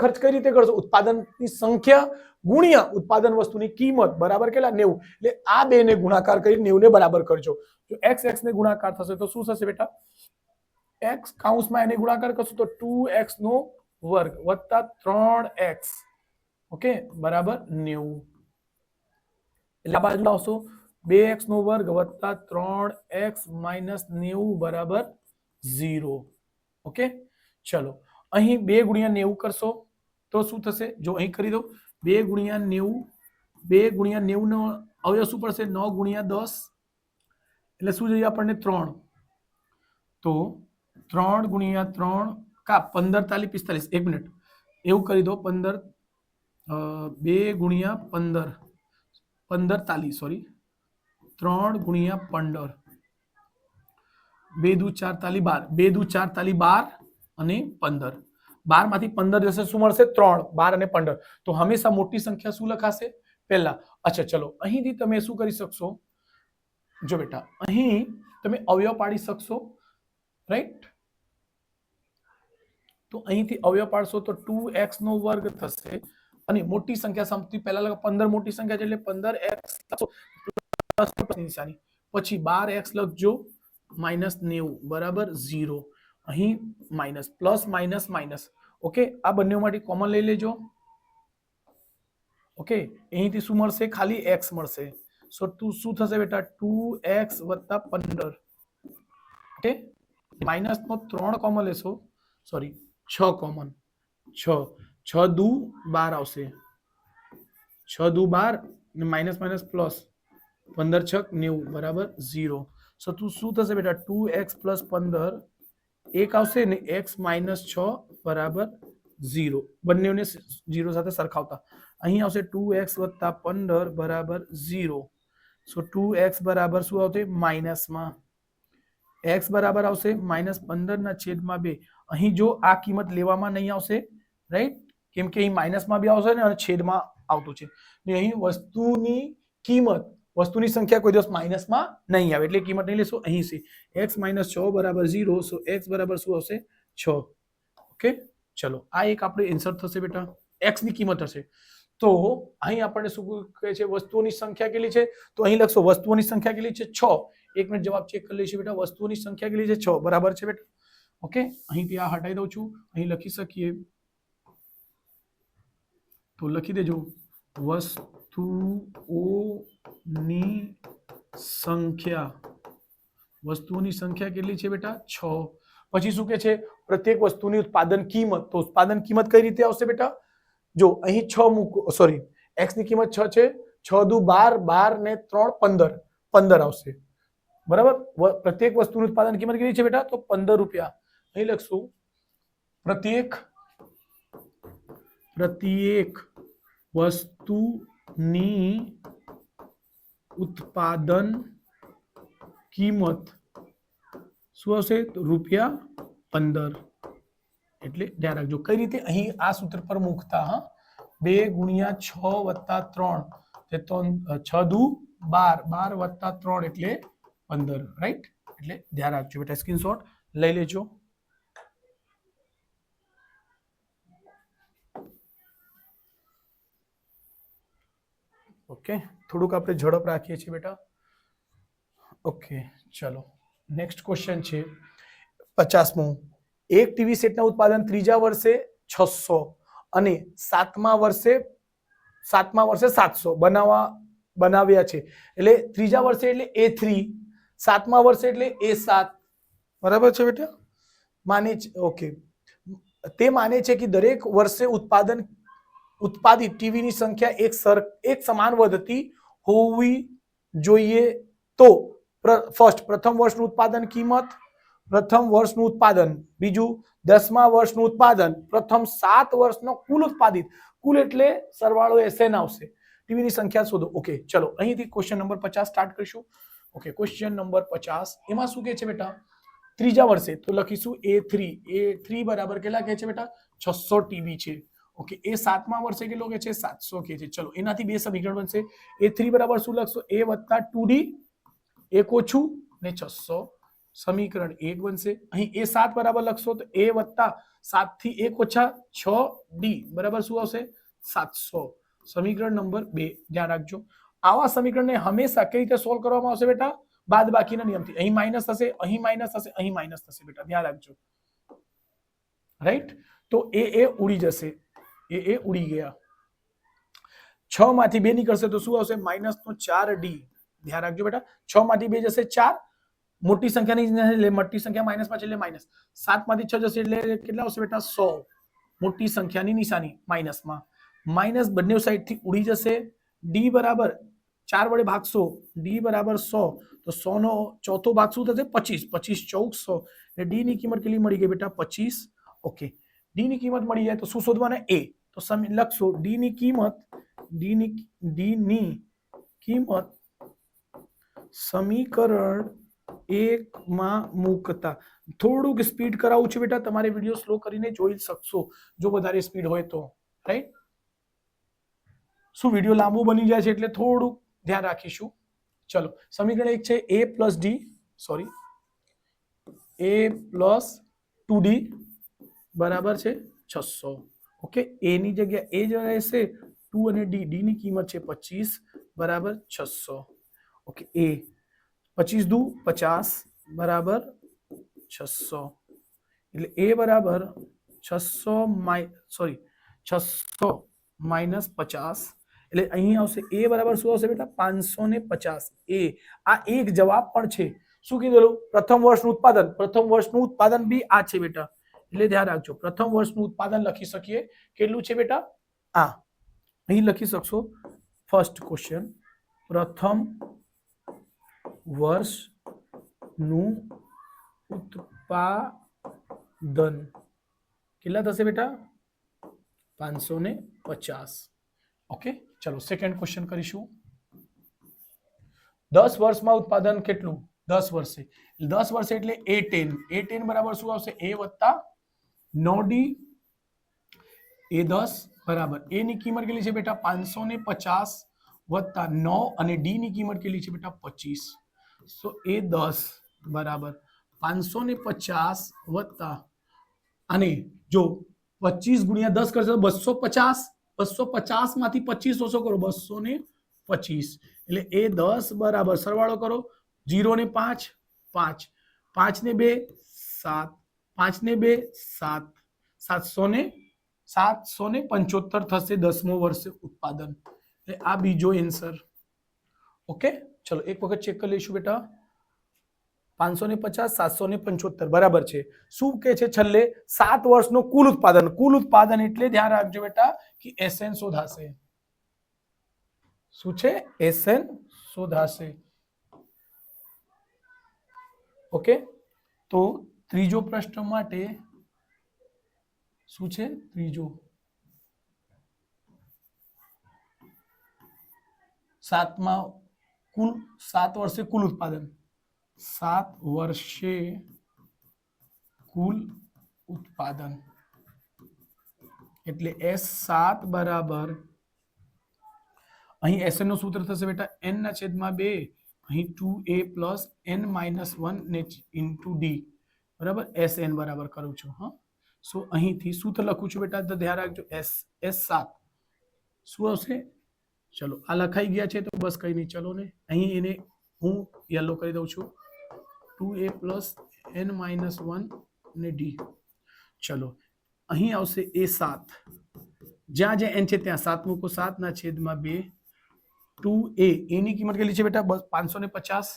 Speaker 1: ખર્ચ કઈ રીતે કરશો. ઉત્પાદનની સંખ્યા ગુણ્યા ઉત્પાદન વસ્તુની કિંમત બરાબર કેટલા 90. એટલે આ બે ને ગુણાકાર કરી 90 ને બરાબર કરજો. જો x ને ગુણાકાર થશે તો શું થશે બેટા, x કૌંસમાં એને ગુણાકાર કરશું તો 2x નો વર્ગ વત્તા 3x ઓકે બરાબર 90. એટલે આ બાજુ આવશો 2x નો વર્ગ વત્તા 3x માઇનસ 90 બરાબર 0. ઓકે ચલો અહીં 2 ગુણ્યા 90 કરશો તો શું થશે. જો અહીં કરી દો 2 ગુણ્યા 90 નો અવયવ શું પડશે 9 ગુણ્યા 10 એટલે શું જોઈએ આપણને 3. તો 3 ગુણ્યા 3 કા 15 તાલી 45. એક મિનિટ એવું કરી દો 15 2 ગુણ્યા 15 તાલી સોરી 3 ગુણ્યા 15 2 દુ 4 તાલી 12 2 દુ 4 તાલી 12 અને 15. 12 માંથી 15 જશે શું મળશે 3. 12 અને 15 તો હંમેશા મોટી સંખ્યા શું લખાશે પહેલા. અચ્છા ચલો અહીંથી તમે શું કરી શકશો. જો બેટા અહીં તમે અવયવ પાડી શકશો રાઈટ. તો અહીંથી અવયવ પાડશો તો 2x નો વર્ગ થશે અને મોટી સંખ્યા સૌથી પહેલા 15 મોટી સંખ્યા છે એટલે 15x પ્લસ નિશાની પછી 12x લખજો માઇનસ 90 બરાબર 0. અહીં minus plus minus minus okay આ બંનેમાંથી કોમન લઈ લેજો. ઓકે અહીંથી શું મળશે ખાલી x મળશે. સો શું થશે બેટા 2x + 15 ઓકે માઇનસ નો 3 કોમન લેશો સોરી 6 કોમન 6 6 દુ 12 આવશે 6 દુ 12 માઇનસ માઇનસ પ્લસ 15 છક 90 બરાબર 0 સો તું શું થશે બેટા 2x + 15 એક આવશે ને x - 6 બરાબર 0 બંનેને 0 સાથે સરખાવતા અહીં આવશે 2x + 15 બરાબર 0 સો 2x બરાબર શું આવશે માઇનસમાં x બરાબર આવશે -15/2 અહીં જો આ કિંમત લેવામાં નહીં આવશે રાઈટ કેમ કે અહીં માઇનસમાં બી આવશે ને અને છેદમાં આવતું છે ને અહીં વસ્તુની સંખ્યા કોઈ દિવસ માઇનસમાં નહીં આવે એટલે કિંમત નહીં લેશો અહીં છે x - 6 બરાબર 0 સો x બરાબર શું આવશે 6 ઓકે ચલો આ એક આપણે આન્સર થશે બેટા x ની કિંમત હશે તો અહીં આપણને શું કહે છે વસ્તુઓની સંખ્યા કેટલી છે તો અહીં લખશો વસ્તુઓની સંખ્યા કેટલી છે 6 એક મિનિટ જવાબ ચેક કરી લઈશું બેટા વસ્તુઓની સંખ્યા કેટલી છે 6 બરાબર છે બેટા ઓકે અહીંથી આ હટાવી દઉં છું અહીં લખી શકીએ તો લખી દેજો વસ્તુઓની સંખ્યા કેટલી છે બેટા 6 પછી શું કહે છે પ્રત્યેક વસ્તુની ઉત્પાદન કિંમત તો ઉત્પાદન કિંમત કઈ રીતે આવશે બેટા જો અહીં 6 મૂકો સોરી x ની કિંમત 6 છે 6 દુ 12 12 ને 3 15 15 આવશે બરાબર પ્રત્યેક વસ્તુનું ઉત્પાદન કિંમત કેટલી છે બેટા તો 15 રૂપિયા અહીં લખશું પ્રત્યેક વસ્તુની ઉત્પાદન કિંમત શું આવશે તો ₹15 એટલે ધ્યાન રાખજો કઈ રીતે અહીં આ સૂત્ર પર મૂકતા હા 2 × 6 + 3 તે તો 6 દુ 12 12 + 3 એટલે 15 રાઈટ એટલે ધ્યાન રાખજો બેટા સ્ક્રીનશોટ લઈ લેજો ઓકે થોડુંક આપણે ઝડપ રાખીએ છીએ બેટા ઓકે ચલો નેક્સ્ટ ક્વેશ્ચન છે 50મો એક ટીવી સેટના ઉત્પાદન ત્રીજા વર્ષે 600 અને સાતમા વર્ષે 700 બનાવ્યા છે એટલે ત્રીજા વર્ષે એટલે A3 સાતમા વર્ષે એટલે A7 બરાબર છે બેટા માને ઓકે તે માને છે કે દરેક વર્ષે ઉત્પાદિત ટીવીની સંખ્યા એક સમાન વધતી હોવી જોઈએ તો પ્રથમ વર્ષનું ઉત્પાદન કિંમત પ્રથમ વર્ષનું ઉત્પાદન બીજું 10મા વર્ષનું ઉત્પાદન પ્રથમ 7 વર્ષનો કુલ ઉત્પાદિત કુલ એટલે સરવાળો SN આવશે ટીવીની સંખ્યા શોધો ઓકે ચલો અહીંથી ક્વેશ્ચન નંબર 50 સ્ટાર્ટ કરીશું ઓકે ક્વેશ્ચન નંબર 50 એમાં શું કહે છે બેટા ત્રીજા વર્ષે તો લખીશું A3 બરાબર કેટલા કહે છે બેટા 600 ટીવી છે ઓકે એ સાતમા વર્ષે કેટલો કે છે 700 કે છે ચલો એનાથી બે સમીકરણ બનશે A3 બરાબર શું લખશો A + 2D એક ઓછું ને 600 સમીકરણ 1 બનશે અહીં A7 બરાબર લખશો તો A + 7 થી 1 ઓછા 6D બરાબર શું આવશે 700 સમીકરણ નંબર 2 ધ્યાન રાખજો આવા સમીકરણને હંમેશા કઈ રીતે સોલ્વ કરવામાં આવશે બેટા બાદબાકીના નિયમથી અહીં માઈનસ થશે અહીં માઈનસ થશે અહીં માઈનસ થશે બેટા ધ્યાન રાખજો રાઈટ તો એ ઉડી જશે એ ઉડી ગયા 6 માંથી 2 નીકળશે તો શું આવશે -4D ધ્યાન રાખજો બેટા 6 માંથી 2 જશે 4 મોટી સંખ્યાની એટલે મોટી સંખ્યા માઈનસમાં છે એટલે માઈનસ 7 માંથી 6 જશે એટલે કેટલા આવશે બેટા 100 મોટી સંખ્યાની નિશાની માઈનસમાં માઈનસ બંને સાઈડથી ઉડી જશે D બરાબર 4 વડે ભાગશો D બરાબર 100 તો 100 નો ચોથો ભાગ શું થશે 25 24 એટલે D ની કિંમત કેટલી મળી ગઈ બેટા 25 ઓકે D ની કિંમત મળી જાય તો શું શોધવાના A તો લખશો D ની કિંમત સમીકરણ 1 માં મૂકતા થોડુંક સ્પીડ કરાવું છું બેટા તમારે વિડિયો સ્લો કરીને જોઈ શકશો જો વધારે સ્પીડ હોય તો રાઈટ શું વિડિયો લાંબો બની જાય છે એટલે થોડું ધ્યાન રાખીશું ચલો સમીકરણ 1 છે A + D બરાબર છે 600 ઓકે A ની જગ્યા A જ રહેશે 2 અને D ની કિંમત છે 25 બરાબર 600 ઓકે A 25 દુ 50 બરાબર 600 એટલે A બરાબર 600 માઈનસ 50 એટલે અહીં આવશે A બરાબર શું આવશે બેટા 550 A આ એક જવાબ પણ છે શું કીધેલું પ્રથમ વર્ષનું ઉત્પાદન બી આ છે બેટા એટલે ધ્યાન રાખજો પ્રથમ વર્ષનું ઉત્પાદન લખી શકીએ કેટલું છે બેટા આ અહીં લખી શકશો ફર્સ્ટ ક્વેશ્ચન પ્રથમ વર્ષનું ઉત્પાદન કેટલા થશે બેટા 550 ઓકે ચલો સેકન્ડ ક્વેશ્ચન કરીશું 10 વર્ષમાં ઉત્પાદન કેટલું 10 વર્ષે 10 વર્ષે એટલે A10 બરાબર શું આવશે A વત્તા 9D A10 બરાબર A ની કિંમત કેટલી છે બેટા 550 વત્તા 9 અને D ની કિંમત કેટલી છે બેટા 25 સો A10 બરાબર 550 વત્તા અને જો 25 ગુણ્યા 10 કરશો તો 250 માંથી 25 ઓછો કરો 225 એટલે A10 બરાબર સરવાળો કરો 0 ને 5 5 5 ને 2 7 5 ને 2 7 775 થશે 10મો વર્ષે ઉત્પાદન એટલે આ બીજો આન્સર ઓકે ચલો એક વખત ચેક કરી લઈશું બેટા 550 775 બરાબર છે શું કે છે છેલ્લે 7 વર્ષનો કુલ ઉત્પાદન એટલે ધ્યાન રાખજો બેટા કે SN શોધાશે શું છે SN શોધાશે ઓકે તો ત્રીજો પ્રશ્ન માટે શું છે ત્રીજો 7 વર્ષે કુલ ઉત્પાદન 7 વર્ષે કુલ ઉત્પાદન એટલે S7 બરાબર અહીં SN નું સૂત્ર થશે બેટા n ના છેદમાં 2 અહીં 2a પ્લસ n માઇનસ 1 ને ઇન્ટુ d બરાબર SN બરાબર કરું છું હા સો અહીંથી સૂત્ર લખું છું બેટા તો ધ્યાન રાખજો S7 શું આવશે ચલો આ લખાઈ ગયા છે તો બસ કઈ નહીં ચલો ને અહીં એને હું યલો કરી દઉં છું 2a પ્લસ n માઇનસ 1 ને d ચલો અહીં આવશે A7 જ્યાં જ્યાં n છે ત્યાં 7 મૂકો 7 ના છેદમાં 2 2a ની કિંમત કેટલી છે બેટા 550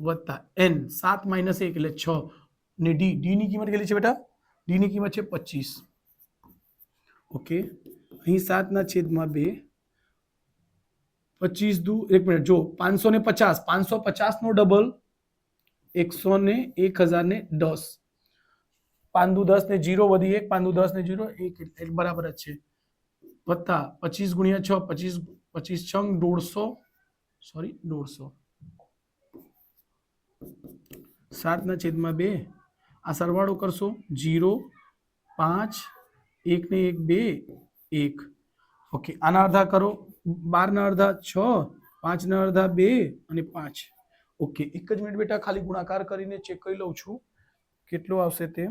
Speaker 1: વત્તા n 7 માઇનસ 1 એટલે 6 ને d ની કિંમત કેટલી છે બેટા d ની કિંમત છે 25 ઓકે અહીં 7 ના છેદમાં 2 25 દુ એક મિનિટ જો 550 નો ડબલ 100 ને 1000 ને 10 5 દુ 10 ને 0 વધી 1 5 દુ 10 ને 0 1 બરાબર જ છે વત્તા 25 ગુણ્યા 6 25 6 150 સોરી 150 7 ના છેદમાં 2 આ સરવાળો કરશો 0 5 1 ને 1 2 1 ઓકે આના અડધા કરો 12 ના અડધા 6 5 ના અડધા 2 અને 5 ઓકે એક જ મિનિટ બેટા ખાલી ગુણાકાર કરીને ચેક કરી લઉં છું કેટલો આવશે તે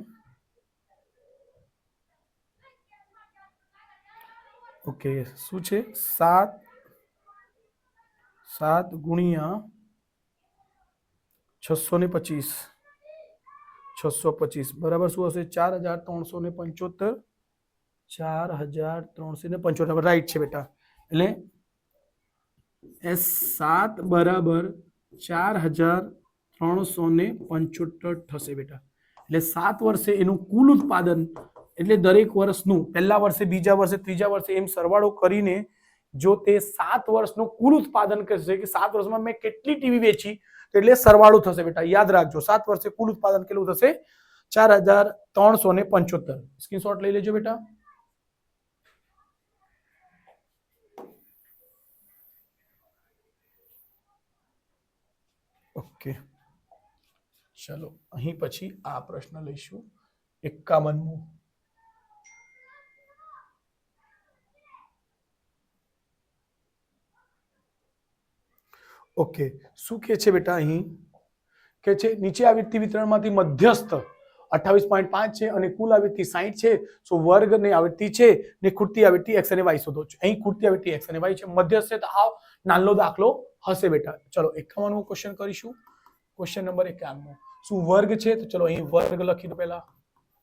Speaker 1: ઓકે શું છે 7 ગુણ્યા 625 બરાબર શું હશે 4375 4375 રાઈટ છે બેટા એટલે S7 બરાબર 4375 થશે બેટા એટલે 7 વર્ષે એનું કુલ ઉત્પાદન એટલે દરેક વર્ષનું પહેલા વર્ષે બીજા વર્ષે ત્રીજા વર્ષે એમ સરવાળો કરીને જો તે 7 વર્ષનું કુલ ઉત્પાદન કરશે કે 7 વર્ષમાં મેં કેટલી ટીવી વેચી એટલે સરવાળો થશે બેટા યાદ રાખજો 7 વર્ષે કુલ ઉત્પાદન કેટલું થશે 4375 સ્ક્રીનશોટ લઈ લેજો બેટા ઓકે ચલો અહીં પછી આ પ્રશ્ન લઈશું 51મો ઓકે શું કે છે બેટા અહીં કે છે નીચે આવૃત્તિ વિતરણમાંથી મધ્યસ્થ 28.5 છે અને કુલ આવૃત્તિ 60 છે સો વર્ગની આવૃત્તિ છે ને ખૂટતી આવૃત્તિ x અને y શોધો છો અહીં ખૂટતી આવૃત્તિ x અને y છે મધ્યસ્થ છે તો આ નાનો દાખલો હશે બેટા ચલો 51મો ક્વેશ્ચન કરીશું ક્વેશ્ચન નંબર 51 શું વર્ગ છે તો ચલો અહીં વર્ગ લખી દો પહેલા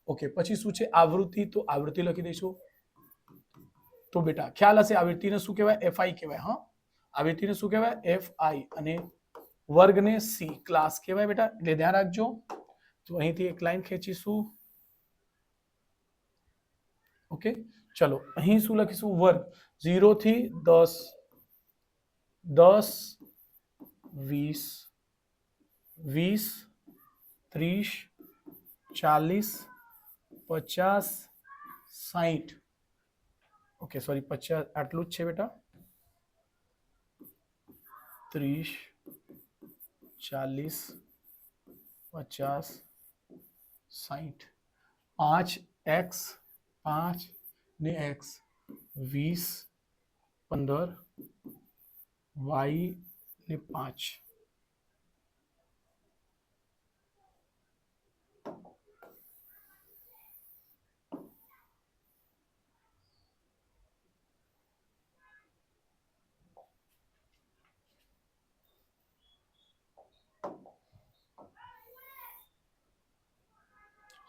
Speaker 1: ઓકે પછી શું છે આવૃત્તિ તો આવૃત્તિ લખી દઈશું તો બેટા ખ્યાલ હશે આવૃત્તિને શું કહેવાય fi કહેવાય હા આવૃત્તિને શું કહેવાય fi અને વર્ગને c ક્લાસ કહેવાય બેટા એટલે ધ્યાન રાખજો તો અહીંથી એક લાઈન ખેંચીશું ઓકે, ચલો અહીં શું લખીશું? વર્ગ 0 થી 10, 10, 20, 20, 30, 40, 50, 60. ઓકે સોરી 50 આટલું જ છે બેટા. 30, 40, 50, 60. 5x 5 ને x 20, 15 y ને 5.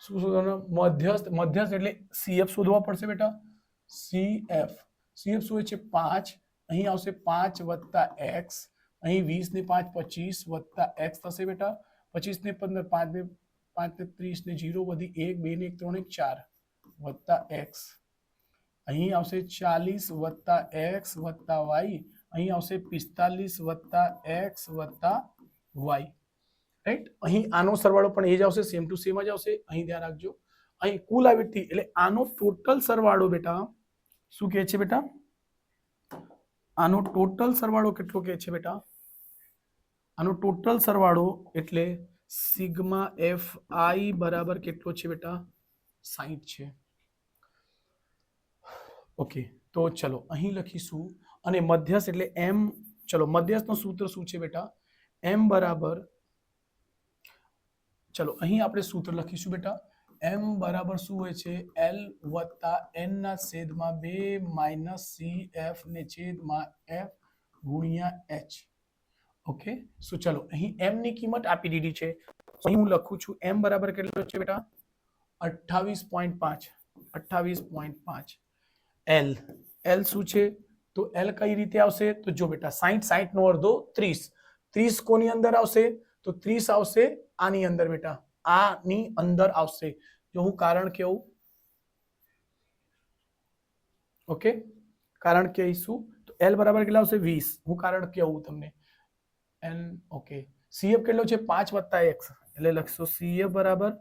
Speaker 1: શું શોધવાનું? મધ્યસ્થ. મધ્યસ્થ એટલે CF શોધવા પડશે બેટા. CF શું હોય છે? 5. અહીં આવશે 5 વત્તા x, અહીં 20 ને 5 25 વત્તા x થશે બેટા. 25 ને 15 5 ને 30 ને 0 વધી 1 2 ને 1 3 ને 4 વત્તા x. અહીં આવશે 40 વત્તા x વત્તા y. અહીં આવશે 45 વત્તા x વત્તા y. રાઈટ, અહીં આનો સરવાળો પણ એ જ આવશે, સેમ ટુ સેમ જ આવશે. અહીં ધ્યાન રાખજો, અહીં કુલ આવૃત્તિ એટલે આનો ટોટલ સરવાળો બેટા શું કહે છે બેટા? આનો ટોટલ સરવાળો કેટલો કહે છે બેટા? આનો ટોટલ સરવાળો એટલે સિગ્મા એફ આઈ બરાબર કેટલો છે બેટા? 60 છે. ઓકે, તો ચલો અહીં લખીશું. અને મધ્યસ્થ એટલે એમ. ચલો મધ્યસ્થનું સૂત્ર શું છે બેટા? એમ બરાબર, ચલો અહીં આપણે સૂત્ર લખીશું બેટા. m બરાબર શું હોય છે? l વત્તા n ના છેદમાં 2 માઇનસ cf ને છેદમાં f ગુણ્યા h. ઓકે, સો ચલો અહીં m ની કિંમત આપી દીધી છે. અહીં હું લખું છું m બરાબર કેટલો છે બેટા? 28.5. 28.5. l l શું છે? તો l કઈ રીતે આવશે? તો જો બેટા 60 60 નો અડધો 30. 30 કોની અંદર આવશે? તો 30 આવશે આની અંદર બેટા, આની અંદર આવશે. જો હું કારણ કેવું, ઓકે કારણ કહીશું તો l બરાબર કેટલા આવશે? 20. હું કારણ કેવું તમને n. ઓકે, cf કેટલો છે? 5 વત્તા x, એટલે લખશો cf બરાબર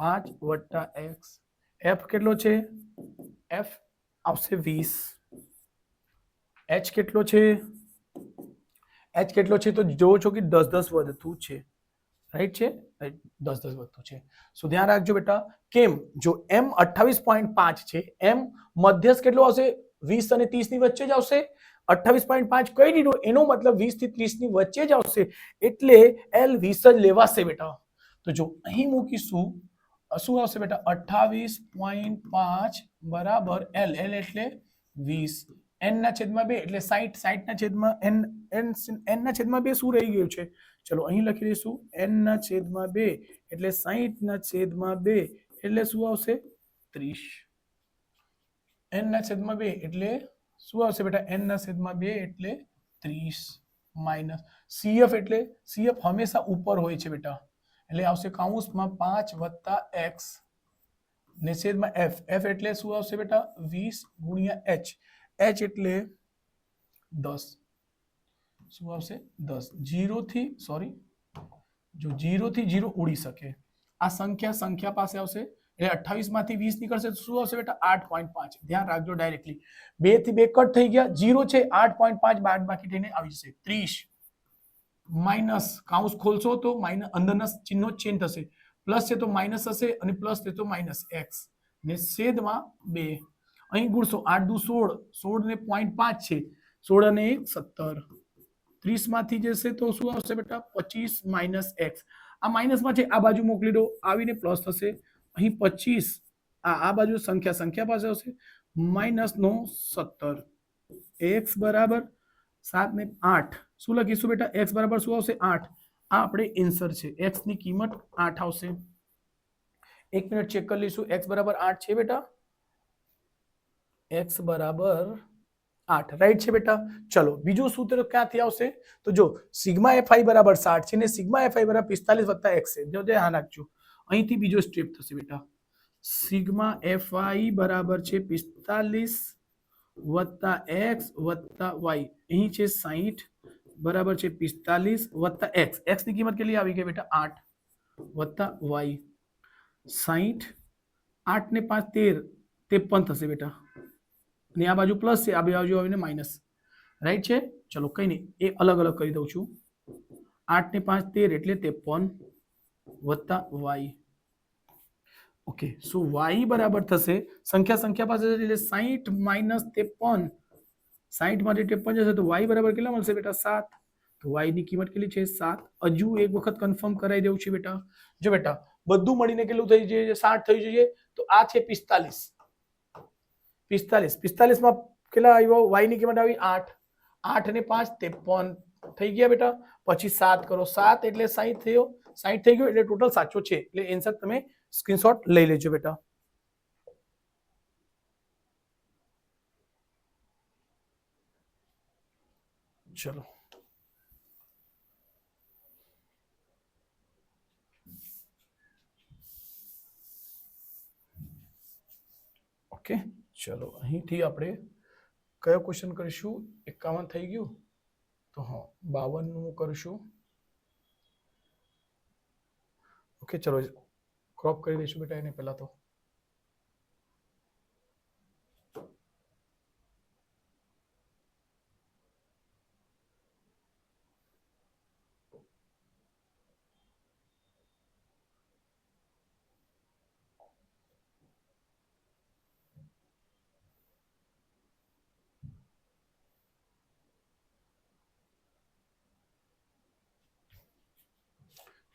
Speaker 1: 5 વત્તા x. f કેટલો છે? f આવશે 20. h કેટલો છે? h કેટલો છે? તો જોવો છો કે 10 10 વધતું છે. રાઈટ છે, 10 10 વધતું છે. સો ધ્યાન રાખજો બેટા. કેમ? જો m 28.5 છે, m મધ્યસ્થ કેટલો આવશે? 20 અને 30 ની વચ્ચે જ આવશે. 28.5 કહી દીધું, એનો મતલબ 20 થી 30 ની વચ્ચે જ આવશે, એટલે l 20 જ લેવાશે બેટા. તો જો અહીં મૂકીશું શું આવશે બેટા? 28.5 બરાબર l. l એટલે 20. n ના છેદમાં 2 એટલે 60. 60 ના છેદમાં n ના છેદમાં 2 શું રહી ગયું છે? ચલો અહીં લખી દઈશું n ના છેદમાં 2 એટલે 60 ના છેદમાં 2 એટલે શું આવશે? 30. n ના છેદમાં 2 એટલે શું આવશે બેટા? n ના છેદમાં 2 એટલે 30 માઇનસ cf એટલે cf હંમેશા ઉપર હોય છે બેટા, એટલે આવશે કૌંસમાં 5 વત્તા x ને છેદમાં f. f એટલે શું આવશે બેટા? 20 ગુણ્યા h. h એટલે 10. શું આવશે? 10. 0 થી સોરી, જો 0 થી 0 ઉડી શકે, આ સંખ્યા પાસે આવશે એટલે 28 માંથી 20 નીકળશે તો શું આવશે બેટા? 8.5. ધ્યાન રાખજો, ડાયરેક્ટલી 2 થી 2 કટ થઈ ગયા, 0 છે, 8.5 બાદબાકી થઈને આવી જશે 30 માઇનસ કૌંસ ખોલશો તો માઇનસ અંદરના ચિહ્નો ચેન્જ થશે, પ્લસ છે તો માઇનસ હશે અને પ્લસ છે તો માઇનસ x ને છેદમાં 2. અહીં ગુણશો 8 દુ 16, 16 ને 0.5 છે, 16 અને 1 17. 30 માંથી જશે તો શું આવશે બેટા? 25 માઇનસ x. આ માઇનસમાં છે, આ બાજુ મોકલી દો, આવીને પ્લસ થશે. અહીં 25 આ બાજુ સંખ્યા પાસે આવશે, માઇનસ નો 17. x બરાબર 7 ને 8. શું લખીશું બેટા? x બરાબર શું આવશે? 8. આ આપણે આન્સર છે, x ની કિંમત 8 આવશે. એક મિનિટ ચેક કરી લઈશું, x બરાબર 8 છે બેટા? x બરાબર 8 રાઈટ છે બેટા. ચલો બીજું સૂત્ર ક્યાંથી આવશે? તો જો સિગ્મા fi બરાબર 60 છે ને સિગ્મા fi બરાબર 45 વત્તા x છે. જો ધ્યાન રાખજો, અહીંથી બીજો સ્ટેપ થશે બેટા. સિગ્મા એફઆઈ બરાબર છે 45 વત્તા એક્સ વત્તા વાય, અહીં છે 60 બરાબર છે 45 વત્તા એક્સ, એક્સ ની કિંમત કેટલી આવી ગઈ બેટા 8 વત્તા વાય 60, 8 ને 5 13, 53 થશે બેટા, અને આ બાજુ પ્લસ છે, આ બાજુ આવીને માઇનસ, રાઈટ છે. ચલો કઈ નહીં, એ અલગ અલગ કરી દઉં છું. 8 ને 5 13 એટલે 53 વત્તા વાય. ઓકે, સો વાય બરાબર થશે સંખ્યા પાસે એટલે 60 માઇનસ 53, 60 માંથી 53 જશે તો વાય બરાબર કેટલા મળશે બેટા 7. તો વાય ની કિંમત કેટલી છે 7. હજુ એક વખત કન્ફર્મ કરાવી દેવું છે બેટા. જો બેટા બધું મળીને કેટલું થઈ જોઈએ, 60 થઈ જોઈએ, તો આ છે 45, 45 માં કેટલા આવ્યો, વાય ની કિંમત આવી 8, 8 ને 5 53 થઈ ગયા બેટા. પછી 7 કરો, 7 એટલે 60 થયો, 60 થઈ ગયો એટલે ટોટલ સાચો છે, એટલે આન્સર તમે સ્ક્રીનશોટ લઈ લેજો બેટા. ચલો ઓકે, ચલો અહીંથી આપણે કયો ક્વેશ્ચન કરીશું, 51 થઈ ગયું, તો હા 52 નું કરીશું. ઓકે ચલો ક્રોપ કરી દઈશું બેટા એને પહેલા તો.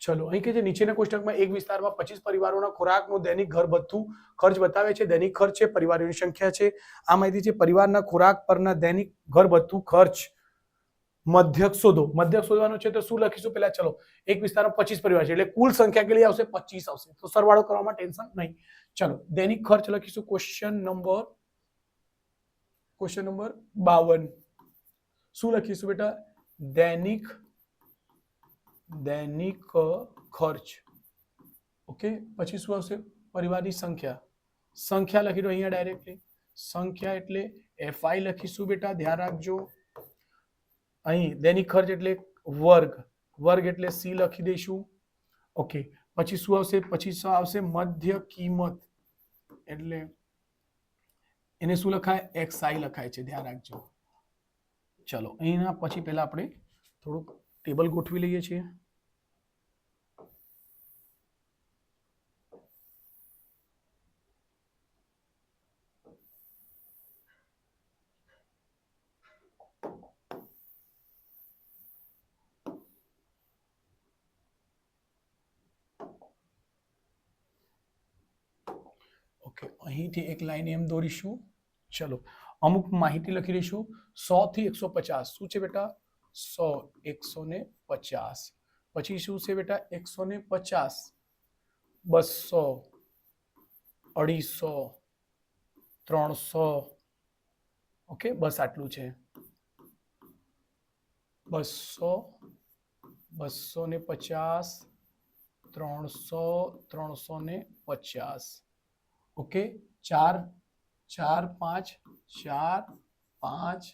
Speaker 1: ચલો અહીં કે છે નીચેના કોષ્ટકમાં એક વિસ્તારમાં 25 પરિવારોના ખોરાકનું દૈનિક ઘર ભથ્થું ખર્ચ બતાવે છે. દૈનિક ખર્ચ છે, પરિવારોની સંખ્યા છે, આ માહિતી છે. પરિવારના ખોરાક પરના દૈનિક ઘર ભથ્થું ખર્ચ મધ્યક શોધો. મધ્યક શોધવાનો છે તો શું લખીશું પહેલા, ચલો એક વિસ્તારમાં 25 પરિવાર છે એટલે કુલ સંખ્યા કેટલી આવશે 25 આવશે, તો સરવાળો કરવામાં ટેન્શન નહીં. ચલો દૈનિક ખર્ચ લખીશું. ક્વેશ્ચન નંબર 52 શું લખીશું બેટા, દૈનિક ખર્ચ. ઓકે, પછી શું આવશે, પરિવારની સંખ્યા લખી દો અહીંયા ડાયરેક્ટલી. સંખ્યા એટલે એફઆઈ લખીશું બેટા, ધ્યાન રાખજો. અહીં દૈનિક ખર્ચ એટલે વર્ગ એટલે સી લખી દઈશું. ઓકે, પછી શું આવશે, પછી શું આવશે, મધ્ય કિંમત એટલે એને શું લખાય, એક્સઆઈ લખાય છે, ધ્યાન રાખજો. ચલો અહીંના પછી પહેલા આપણે થોડુંક ટેબલ ગોઠવી લઈએ છીએ. ઓકે, અહીંથી એક લાઈન એમ દોરીશું. ચલો અમુક માહિતી લખી દઈશું. 100 થી 150 શું છે બેટા, 100 150, પછી શું છે બેટા 150, 200, 250, 300. ઓકે, બસ આટલું છે. 200, 250, 300, 350. ઓકે, 4 4 5 4 5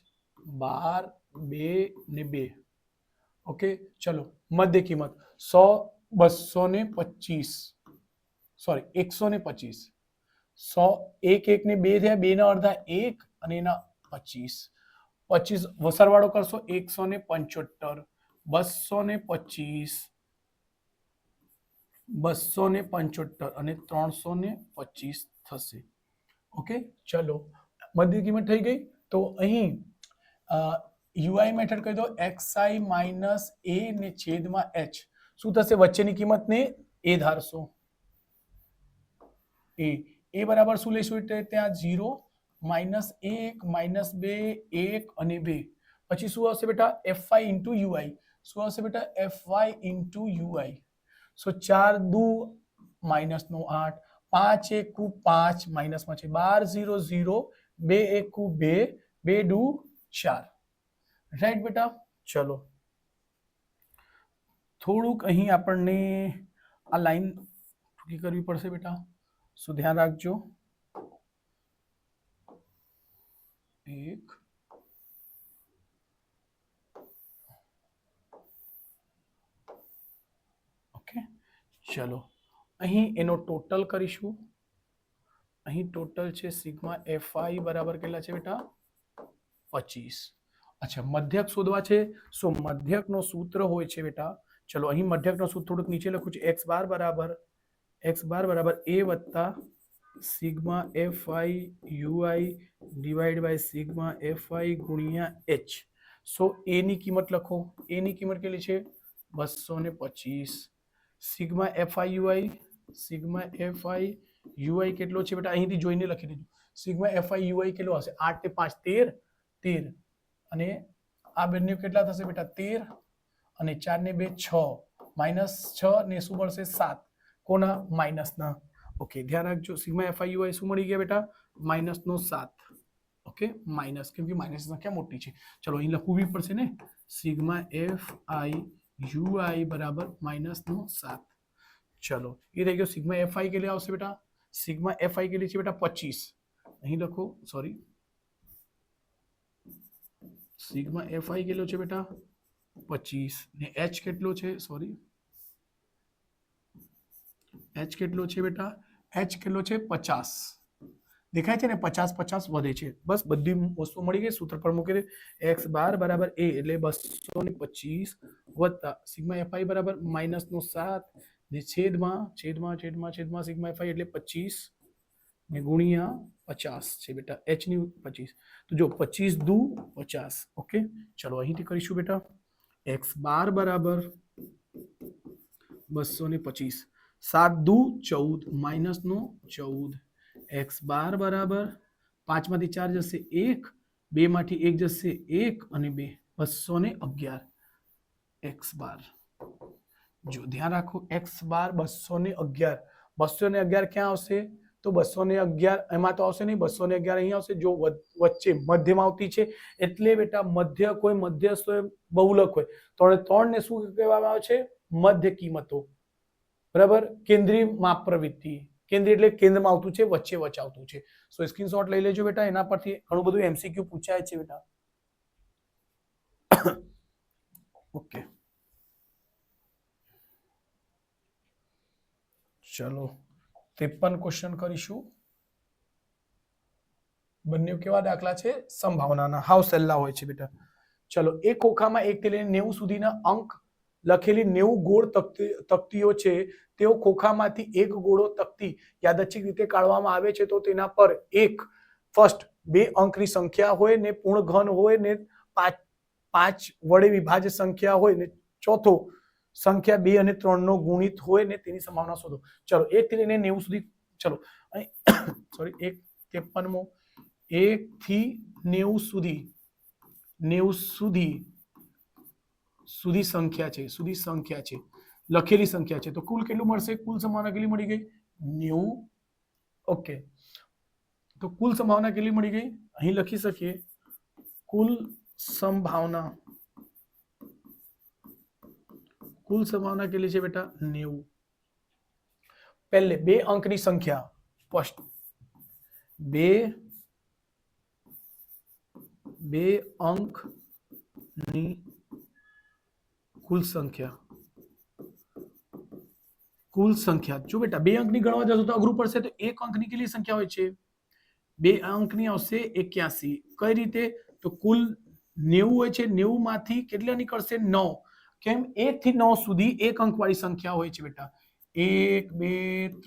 Speaker 1: 12 2 ને 2. ઓકે, ચલો મધ્ય કિંમત 100, 225, સોરી 125, 100 1 1 ને 2 થયા, 2 ના અડધા 1 અને એના 25, 25 સરવાળો કરશો 175, 225, 275 અને 325 થશે. ઓકે, ચલો મધ્ય કિંમત થઈ ગઈ. તો અહીં યુઆઈ મેથડ કહી દો, એક્સઆઈ માઇનસ એ ને છેદમાં એચ. શું થશે, વચ્ચેની કિંમતને એ ધારશો. એ બરાબર શું લઈશું, એટલે ત્યાં 0, -1, -2, 1 અને 2. પછી શું આવશે બેટા, એફઆઈ ઇન્ટુ યુઆઈ. શું આવશે બેટા, એફવાય ઇન્ટુ યુઆઈ. સો 4 દુ -8, 5 એકુ 5 માઇનસમાં છે, 12 0 0, 2 એકુ 2, 2 દુ 4. રાઈટ બેટા. ચલો થોડુંક અહીં આપણને આ લાઈન ટૂંકી કરવી પડશે બેટા. सो ध्यान रखो 1 ओके चलो अहीं एनो टोटल करीशुं अहीं टोटल छे सिग्मा fi बराबर केटला छे बेटा 25 अच्छा मध्यक शोधवा छे सो मध्यक नो सूत्र होय छे बेटा चलो अहीं मध्यक नो सूत्र थोड़ुंक नीचे लखुं छुं x बार बराबर a वत्ता sigma fi ui divide by sigma fi गुणिया h so a ની કિંમત લખો a ની કિંમત કેટલી છે 225 સિગ્મા fi ui કેટલો છે બેટા અહીંથી જોઈને લખી દેજો સિગ્મા fi ui કેટલો હશે 8 ને 5 13 અને આ બંને કેટલા થશે બેટા 13 અને 4 ને 2 6 -6 ને શું મળશે 7 કોના માઈનસ ના ઓકે ધ્યાન રાખજો સિગ્મા fi ui શું મળી ગયા બેટા માઈનસ નો 7 ओके माइनस क्योंकि माइनस संख्या मोटी है चलो अहीं लखવું भी પડશે ने सिग्मा fi ui बराबर माइनस नो 7 चलो ये रह गयो सिग्मा fi के लिए आवશે बेटा सिग्मा fi के लिए છે बेटा 25 અહીં લખો सॉरी सिग्मा fi કેટલો છે બેટા 25 ને h કેટલો છે सॉरी h કેટલો છે બેટા h કેટલો છે 50 देखाय छे ने 50 વધે છે બસ બધી વસ્તુ મળી ગઈ સૂત્ર પર મૂકી દે x બાર બરાબર a એટલે 225 વત્તા સિગ્મા fi બરાબર માઈનસ નો 7 ને છેદમાં સિગ્મા fi એટલે 25 ને ગુણ્યા 50 છે બેટા h ની 25 તો જો 25 દુ 50 ઓકે ચલો અહીંથી કરીશું બેટા x બાર બરાબર 225 7 દુ 14 માઈનસ નો 14 x बार बराबर 5 मांथी 4 जशे 1 2 मांथी 1 जशे 1 અને 2 211 x बार जो ध्यान राखो x बार 211 क्या आवशे तो 211 एमां तो आवशे नहीं 211 અહીં આવશે જો વચ્ચે મધ્યમાં આવતી છે એટલે બેટા મધ્ય કોઈ મધ્યસ્થ હોય બહુલક હોય તો 3 ને શું કહેવામાં આવે છે મધ્ય કિંમતો બરાબર કેન્દ્રીય માપ પ્રવૃત્તિ केंद्र એટલે કેન્દ્રમાં આવતું છે વચ્ચે આવતું છે સો સ્ક્રીનશોટ લઈ લેજો બેટા એના પરથી ઘણું બધું એમસીક્યુ પૂછાય છે બેટા ઓકે ચલો 53 ક્વેશ્ચન કરીશું બંને કેવા દાખલા છે સંભાવનાના હાવ સહેલા હોય છે બેટા ચલો એક ખોખામાં 1 થી લઈને 90 સુધીના અંક લખેલી 90 ગોળ તકતીઓ છે તેઓ ખોખામાંથી એક ગોળો તકતી યાદચ્છિક રીતે કાઢવામાં આવે છે તો તેના પર એક ફર્સ્ટ 2 અંકની સંખ્યા હોય ને પૂર્ણ ઘન હોય ને 5 વડે વિભાજ્ય સંખ્યા હોય ને ચોથો સંખ્યા 2 અને 3 નો ગુણિત હોય ને તેની સંભાવના શોધો ચલો 1 થી લઈને 90 સુધી ચલો સોરી 53મો 1 થી 90 સુધી સંખ્યા છે લખેલી સંખ્યા છે તો કુલ કેટલું મળશે કુલ સંભાવના કેટલી મળી ગઈ 90 ઓકે તો કુલ સંભાવના કેટલી મળી ગઈ અહીં લખી શકીએ કુલ સંભાવના કેટલી છે બેટા 90 पहले 2 अंकनी संख्या फर्स्ट 2 अंकनी कुल संख्या जो बेटा 2 अंकनी गणवा जशो तो अघरू पड़शे तो 1 अंकनी केटली संख्या होय छे 2 अंकनी आवशे 81 कई रीते तो कुल 90 होय छे 90 मांथी केटला निकळशे 9 केम 1 થી 9 સુધી 1 अंक वाली संख्या होय छे बेटा 1 2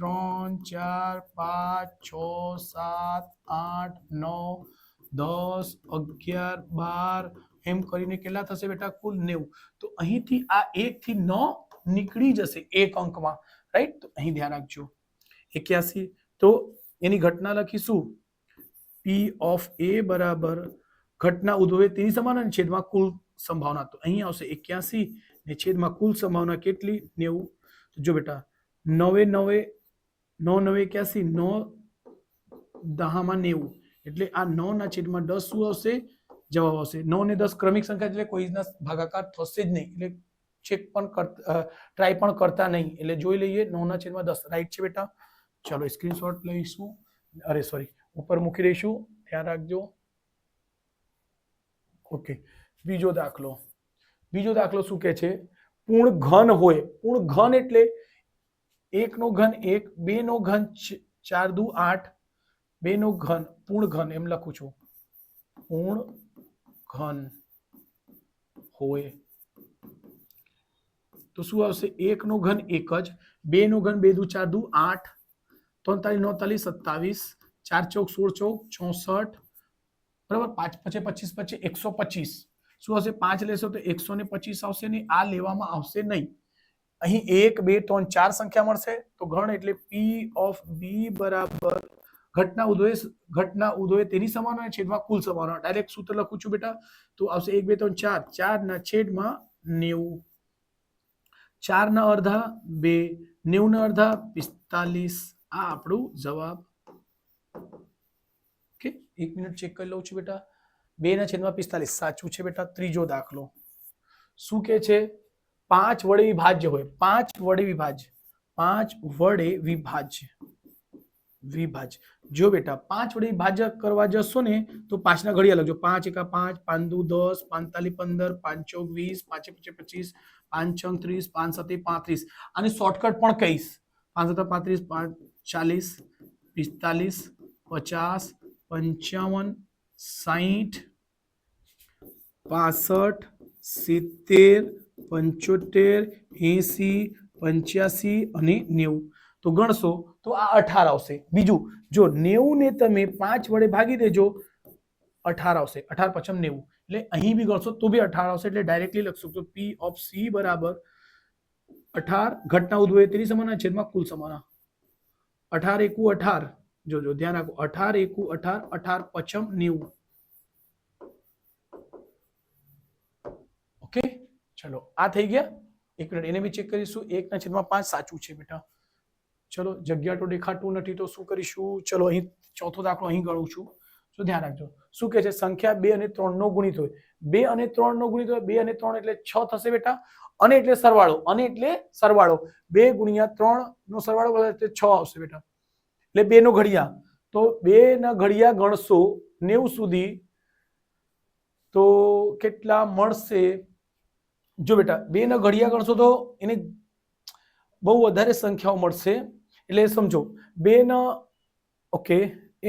Speaker 1: 3 4 5 6 7 8 9 10 11 12 એમ કરીને કેટલા થશે બેટા કુલ 90 તો અહીંથી આ 1 થી 9 નીકળી જશે એક અંકમાં રાઈટ તો અહીં ધ્યાન રાખજો 81 તો એની ઘટના લખીશું P of A બરાબર ઘટના ઉદ્ભવે તેની સમાન અને છેદમાં કુલ સંભાવના તો અહીં આવશે 81 ને છેદમાં કુલ સંભાવના કેટલી 90 તો જો બેટા 9 9 81 9 10 માં 90 એટલે આ 9 ના છેદમાં 10 શું આવશે જવાબ આવશે 9 ને 10 ક્રમિક સંખ્યા એટલે કોઈના ભાગાકાર થશે જ નહીં એટલે ચેક પણ ટ્રાય પણ કરતા નહીં એટલે જોઈ લઈએ 9 ના છેદમાં 10 રાઈટ છે બેટા ચલો સ્ક્રીનશોટ લઈશું, અરે સોરી ઉપર મૂકી દઈશું, ધ્યાન રાખજો. ઓકે, બીજો દાખલો શું કે છે? પૂર્ણ ઘન હોય. પૂર્ણ ઘન એટલે 1 નો ઘન 1, 2 નો ઘન 4 દુ 8, 2 નો ઘન, પૂર્ણ ઘન એમ લખું છું. પૂર્ણ ઘન હોય તો શું આવશે? 1 નો ઘન 1 જ, 2 નો ઘન 2 દુ 4 દુ 8, 43 49 27, 4 ચોક 16 ચોક 64, બરાબર. 5 પછી 25 પછી 125. શું હશે? 5 લેશો તો 125 આવશે નહીં, આ લેવામાં આવશે નહીં. અહીં 1 2 3 4 સંખ્યા મળશે તો ગણ એટલે P ઓફ B બરાબર ઘટના ઉદય તેની સમાન હોય, છેદમાં કુલ સમાન હોય. ડાયરેક્ટ સૂત્ર લખું છું બેટા, તો આવશે 1 2 3 4, 4 ના છેદમાં 90, 4 ના અડધા 2, 90 ના અડધા 45. આ આપણું જવાબ. ઓકે, 1 મિનિટ ચેક કરી લઉં છું બેટા. 2 ના છેદમાં 45 સાચું છે બેટા. ત્રીજો દાખલો શું કે છે? 5 વડે વિભાજ્ય હોય. 5 વડે વિભાજ્ય. જો બેટા 5 વડે વિભાજ્ય કરવા જશો ને તો 5 ના ઘડિયા લખજો. 5 એકા 5, 5 દુ 10, 45 15, 5 ચોક 20, 5 25 5 6 30, 5 7 35. આની શોર્ટકટ પણ કહીશ. 5 7 35, 5 40, 45, 50, 55, 60, 65, 70, 75, 80, 85 અને 90. તો ગણશો તો આ 18 આવશે. બીજું, જો 90 ને તમે 5 વડે ભાગી દેજો, 18 આવશે. 18 પચમ 90, એટલે અહીં બી ગણશો તો બી 18 આવશે. એટલે ડાયરેક્ટલી લખશું તો P ઓફ C બરાબર 18 ઘટના ઉદ્ભવે તેની સમાન, છેદમાં કુલ સમાન. 18 એકુ 18, જોજો ધ્યાન રાખો. 18 એકુ 18, 18 પચમ 90. ઓકે, ચલો આ થઈ ગયા. એક મિનિટ એને બી ચેક કરીશું. 1 ના છેદમાં 5 સાચું છે બેટા. ચલો જગ્યા તો દેખાતું નથી તો શું કરીશું? ચલો અહીં ચોથો દાખલો અહીં ગણું છું. તો ધ્યાન રાખજો. શું કહે છે? સંખ્યા 2 અને 3 નો ગુણિત હોય. 2 અને 3 નો ગુણિત હોય. 2 અને 3 એટલે 6 થશે બેટા. અને એટલે સરવાળો 2 ગુણ્યા 3 નો સરવાળો એટલે 6 આવશે બેટા. એટલે 2 નો ઘડિયા, તો 2 ના ઘડિયા ગણશો 90 સુધી તો કેટલા મળશે? જો બેટા 2 ના ઘડિયા ગણશો તો એને બહુ વધારે સંખ્યાઓ મળશે. એટલે સમજો 2 ના, ઓકે,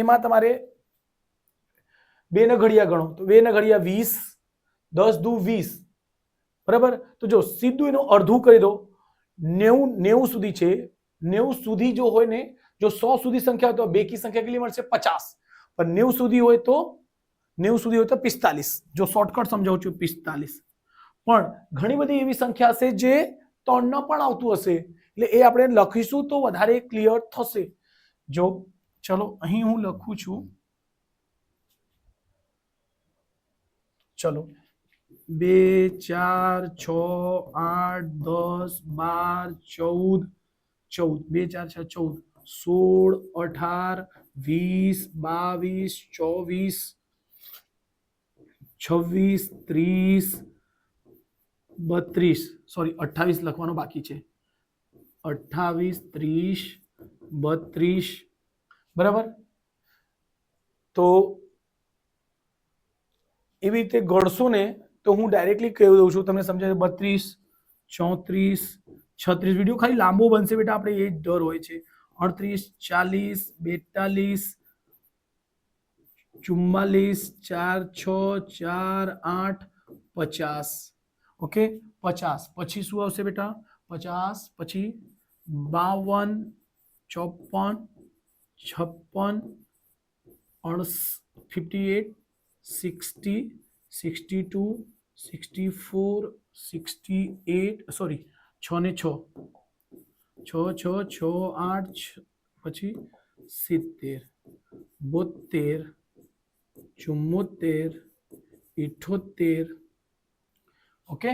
Speaker 1: એમાં તમારે 2 ના ઘડિયા ગણો તો 2 ના ઘડિયા 20, 10 દુ 20, બરાબર. તો જો સીધું એનું અડધું કરી દો. 90 સુધી છે. 90 સુધી જો હોય ને, જો 100 સુધી સંખ્યા હોય તો બેકી સંખ્યા કેટલી મળશે? 50. પણ 90 સુધી હોય તો 45. જો શોર્ટકટ સમજાવું છું 45. પણ ઘણી બધી એવી સંખ્યા હશે જે 3 ના પણ આવતું હશે, એટલે એ આપણે લખીશું તો વધારે ક્લિયર થશે. જો ચલો અહીં હું લખું છું. ચલો 2 4 6 8 10 12 14, 2 4 6 14, 16 18 20 22 24 26 30 32, સોરી 28 લખવાનું બાકી છે. 28 30 32, બરાબર. તો એવી રીતે ગણશો ને તો હું ડાયરેક્ટલી કહી દઉં છું, તમને સમજાય. 32 34 36, વિડીયો ખાલી લાંબો બનશે બેટા, આપણે એ જ ડર હોય છે. 38 40 42 44 4 6 4 8 50. ઓકે, 50 પછી શું આવશે બેટા? 50 પછી 52 54 56 58 60 62 64 68, સોરી 6 ને 6 6 6 6 8 પછી 70 72 74 78. ઓકે,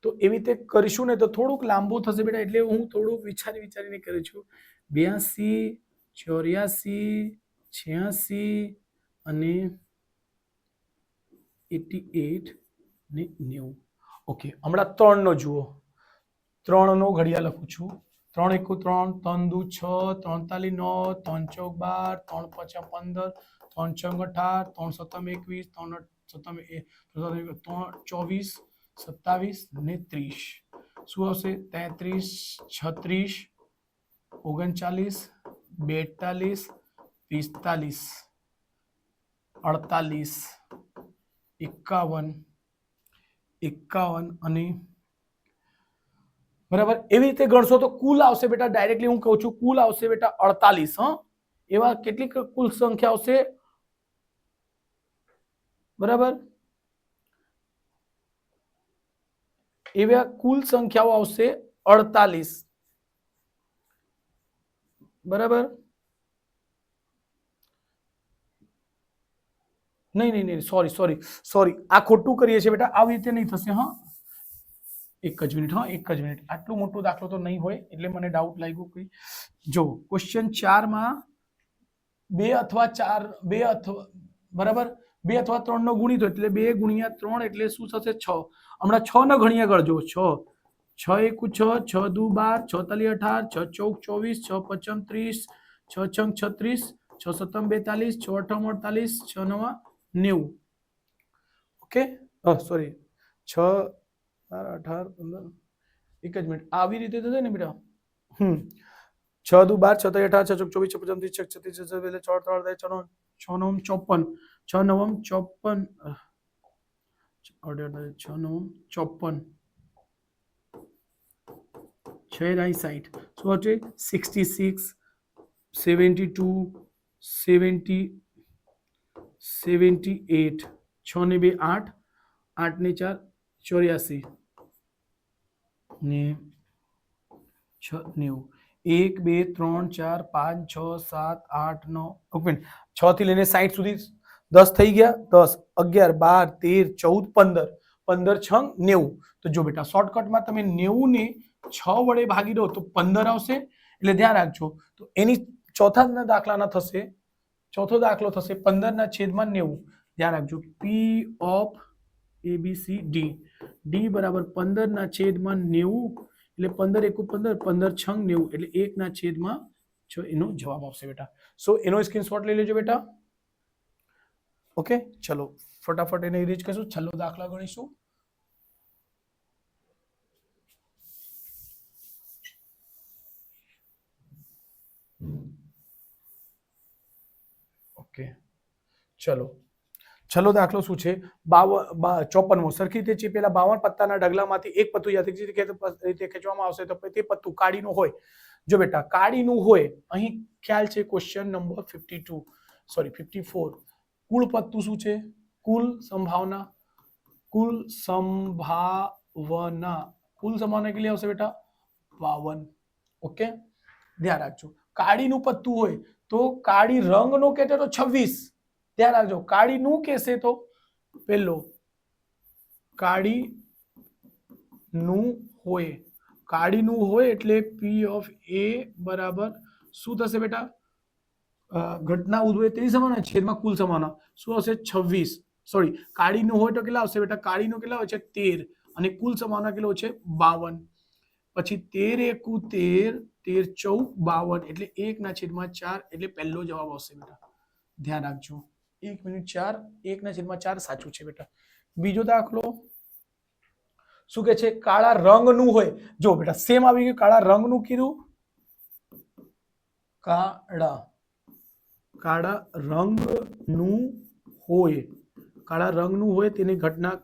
Speaker 1: તો એવી રીતે કરીશું ને તો થોડુંક લાંબુ થશે બેટા, એટલે હું થોડુંક વિચારીને કરું છું. 82 84 86 અને 88 ને 90. ઓકે, હમણાં 3 નો જુઓ. 3 નો ઘડિયા લખું છું. 3 એકુ 3, 3 દુ 6, 3 તાલી 9, 3 ચોક 12, 3 પચા 15, 3 છંગ 18, 3 સતમ 21, 3 સતમ 24, 27 ને 30. શું આવશે? 33, 36, 39, 42, 45, 48, 51, 51 અને બરાબર. એવી રીતે ગણશો તો કુલ આવશે બેટા, ડાયરેક્ટલી હું કહું છું, કુલ આવશે બેટા 48. હા, એવા કેટલીક કુલ સંખ્યા આવશે બરાબર, એવા કુલ સંખ્યાઓ આવશે 48 બરાબર. નહીં, સોરી, આ ખોટું કરીએ છીએ બેટા, આવી રીતે નહીં થશે. હા, એક જ મિનિટ, આટલું મોટો દાખલો તો નહીં હોય એટલે મને ડાઉટ લાગ્યો કે જો ક્વેશ્ચન 4 માં 2 અથવા 4 બરાબર 2 અથવા 3 નો ગુણિત એટલે 2 ગુણ્યા 3 એટલે શું થશે? 6. હમણાં 6 નો ગણ્યા કરજો. 6 એકુ 6, 6 દુ 12, 6 તાલી 18, 6 ચોક 24, 6 પચમ 30, 6 છંગ 36, 6 સતમ 42, 6 અઠમ 48, 6 નવા 90. ઓકે, સોરી, 6 18 15, એક જ મિનિટ, આવી રીતે થશે ને બેટા. 6 દુ 12, 6 તાલી 18, 6 ચોક 24, 6 પચમ 30, 6 36, 6 3 6 9 54, 6 9 54, 6 9 54, 6 9 60. શું હશે? 66, 72, 70, 78, 6 ને 2 8, 8 ને 4 84 ને 90. 1 2 3 4 5 6 7 8 9, 6 થી લઈને 60 સુધી 10 થઈ ગયા. 10 11 12 13 14 15 છંગ 90. તો જો બેટા શોર્ટકટમાં તમે 90 ને 6 વડે ભાગી દો તો 15 આવશે. એટલે ધ્યાન રાખજો. તો એની ચોથા દાખલાના થશે, ચોથો દાખલો થશે 15 ના છેદમાં 90. ધ્યાન રાખજો, P of ABCD, D બરાબર 15 ના છેદમાં 90 એટલે 15 એકુ 15, 15 છંગ 90 એટલે 1 ના છેદમાં 6 એનો જવાબ આવશે બેટા. સો એનો સ્ક્રીનશોટ લઈ લેજો બેટા. ઓકે, ચલો ફટાફટ એને રીચ કરશું. છેલ્લો દાખલા ગણીશું. ઓકે, ચલો છેલ્લો દાખલો શું છે? 54મો. સરખી રીતે ચીપેલા 52 પત્તાના ઢગલામાંથી એક પત્તું યાંત્રિક રીતે ખેંચવામાં આવશે તો તે પત્તું કાળીનું હોય. જો બેટા કાળીનું હોય, અહીં ખ્યાલ છે ક્વેશ્ચન નંબર 54. કુલ પત્તું શું છે? કુલ સંભાવના કેટલી આવશે બેટા? 52. ઓકે, ધ્યાન રાખજો. કાળીનું પત્તું હોય તો કાળી રંગનો કહેતો તો 26. ધ્યાન રાખજો, કાળી નું કહેશે તો પેલો કાળી નું હોય. કાળી નું હોય એટલે P of A બરાબર શું થશે બેટા? ઘટના ઉદ્ભવે તેની સમાન છેદમાં કુલ સમાન. શું હશે? 26. સોરી, કાળી નું હોય તો કેટલા આવશે બેટા? કાળી નું કેટલા હોય છે? 13 અને કુલ સમાન કેટલો છે? 52. પછી 13 એકુ 13, 13 14 52 એટલે 1 ના છેદમાં 4 એટલે પહેલો જવાબ આવશે બેટા. ધ્યાન રાખજો. 1 મિનિટ 4, 1 ના છેદમાં 4 સાચું છે બેટા. બીજો દાખલો શું કે છે? કાળા રંગનું હોય. જો બેટા સેમ આવી ગયું. કાળા રંગનું કીધું, કાળા રંગનું હોય. કાળા રંગનું હોય તેની ઘટના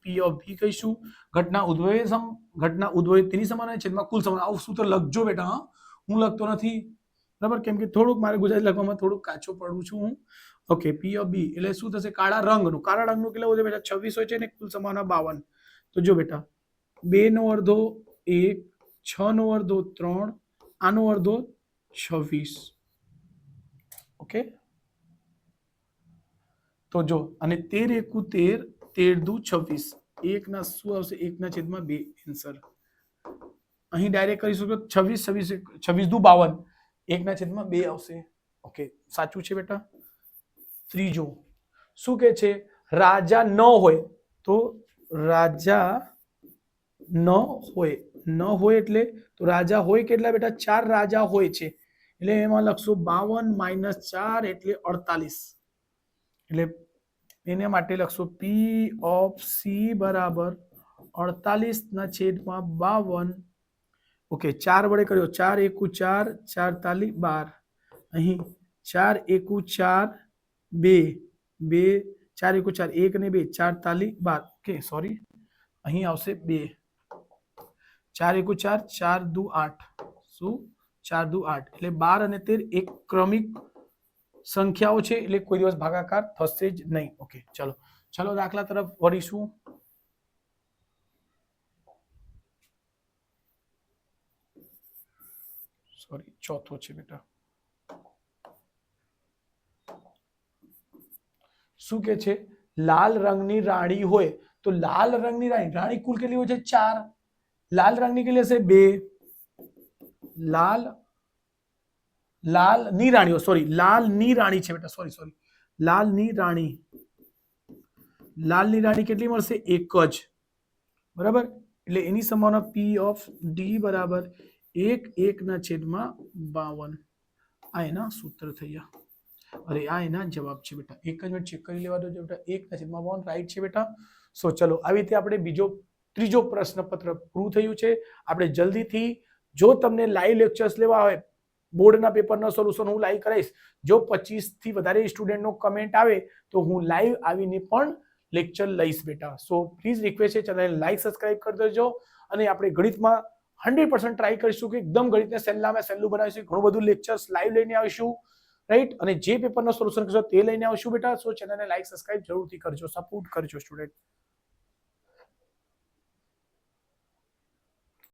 Speaker 1: P of B કહીશું. ઘટના ઉદ્ભવે તેની સમાન છેદમાં કુલ સમાન. આવું સૂત્ર લખજો બેટા. હા, હું લખતો નથી બરાબર, કેમ કે થોડુંક મારે ગુજરાતી લખવામાં થોડુંક કાચો પડું છું હું. ઓકે, P of B એટલે શું થશે? કાળા રંગનું. કાળા રંગનું કેટલું હોય બેટા? 26 હોય છે ને કુલ સમાન 52. તો જો બેટા 2 નો અડધો 1, 6 નો અડધો 3, આનો અડધો 26. ઓકે, તો જો અને 13 એકુ 13, 13 દુ 26, 1 ના શું આવશે? 1 ના છેદમાં 2 આન્સર. અહીં ડાયરેક્ટ કરી શકો 26 દુ 52, 1 ના છેદમાં 2 આવશે. ઓકે, સાચું છે બેટા. ત્રીજો શું કે છે? રાજા ન હોય તો રાજા ન હોય ન હોય એટલે તો રાજા હોય કેટલા બેટા 4 રાજા હોય છે એટલે એમાં લખશું 52 - 4 એટલે 48 એટલે એને માટે લખશું પી ઓફ સી બરાબર 48/52 ઓકે 4 વડે કર્યો 4 એકુ 4 4 તાલી 12 અહીં 4 એકુ 4 2 2 4 એકુ 4 1 ને 2 4 તાલી 12 ઓકે સોરી અહીં આવશે 2 4 એકુ 4 4 દુ 8 શું 4 દુ 8 એટલે 12 અને 13 એક ક્રમિક સંખ્યાઓ છે એટલે કોઈ દિવસ ભાગાકાર થશે જ નહીં ઓકે ચલો દાખલા તરફ વળીશું સોરી ચોથો છે બેટા શું કે છે લાલ રંગની રાણી હોય તો લાલ રંગની રાણી કુલ કેટલી હોય છે 4 લાલ રંગની કેટલી હશે 2 લાલની રાણીઓ સોરી લાલની રાણી છે બેટા સોરી લાલની રાણી કેટલી મળશે એક જ બરાબર એટલે એની સંભાવના પી ઓફ ડી બરાબર 1/52 આ એના સૂત્ર થઈ ગયા અરે આ એના જવાબ છે બેટા એક જ મિનિટ ચેક કરી લેવા દો બેટા 1/52 રાઈટ છે બેટા સો ચલો આવી રીતે આપણે ત્રીજો પ્રશ્નપત્ર પૂરું થયું છે આપણે જલ્દીથી જો તમને લાઈવ લેક્ચર્સ લેવા હોય બોર્ડના પેપરના સોલ્યુશન હું લાઈવ કરાવીશ જો 25 થી વધારે સ્ટુડન્ટનો કમેન્ટ આવે તો હું લાઈવ આવીને પણ લેક્ચર લઈશ બેટા સો પ્લીઝ રિક્વેસ્ટ છે ચેનલને લાઈક સબસ્ક્રાઇબ કરી દેજો અને આપણે ગણિતમાં 100% ટ્રાય કરીશું કે એકદમ ગણિતને સહેલું બનાવીશું ઘણું બધું લેક્ચર્સ લાઈવ લઈને આવીશું રાઈટ અને જે પેપરનો સોલ્યુશન કરશો તે લઈને આવશું બેટા સો ચેનલને લાઈક સબસ્ક્રાઇબ જરૂરથી કરજો સપોર્ટ કરજો સ્ટુડન્ટ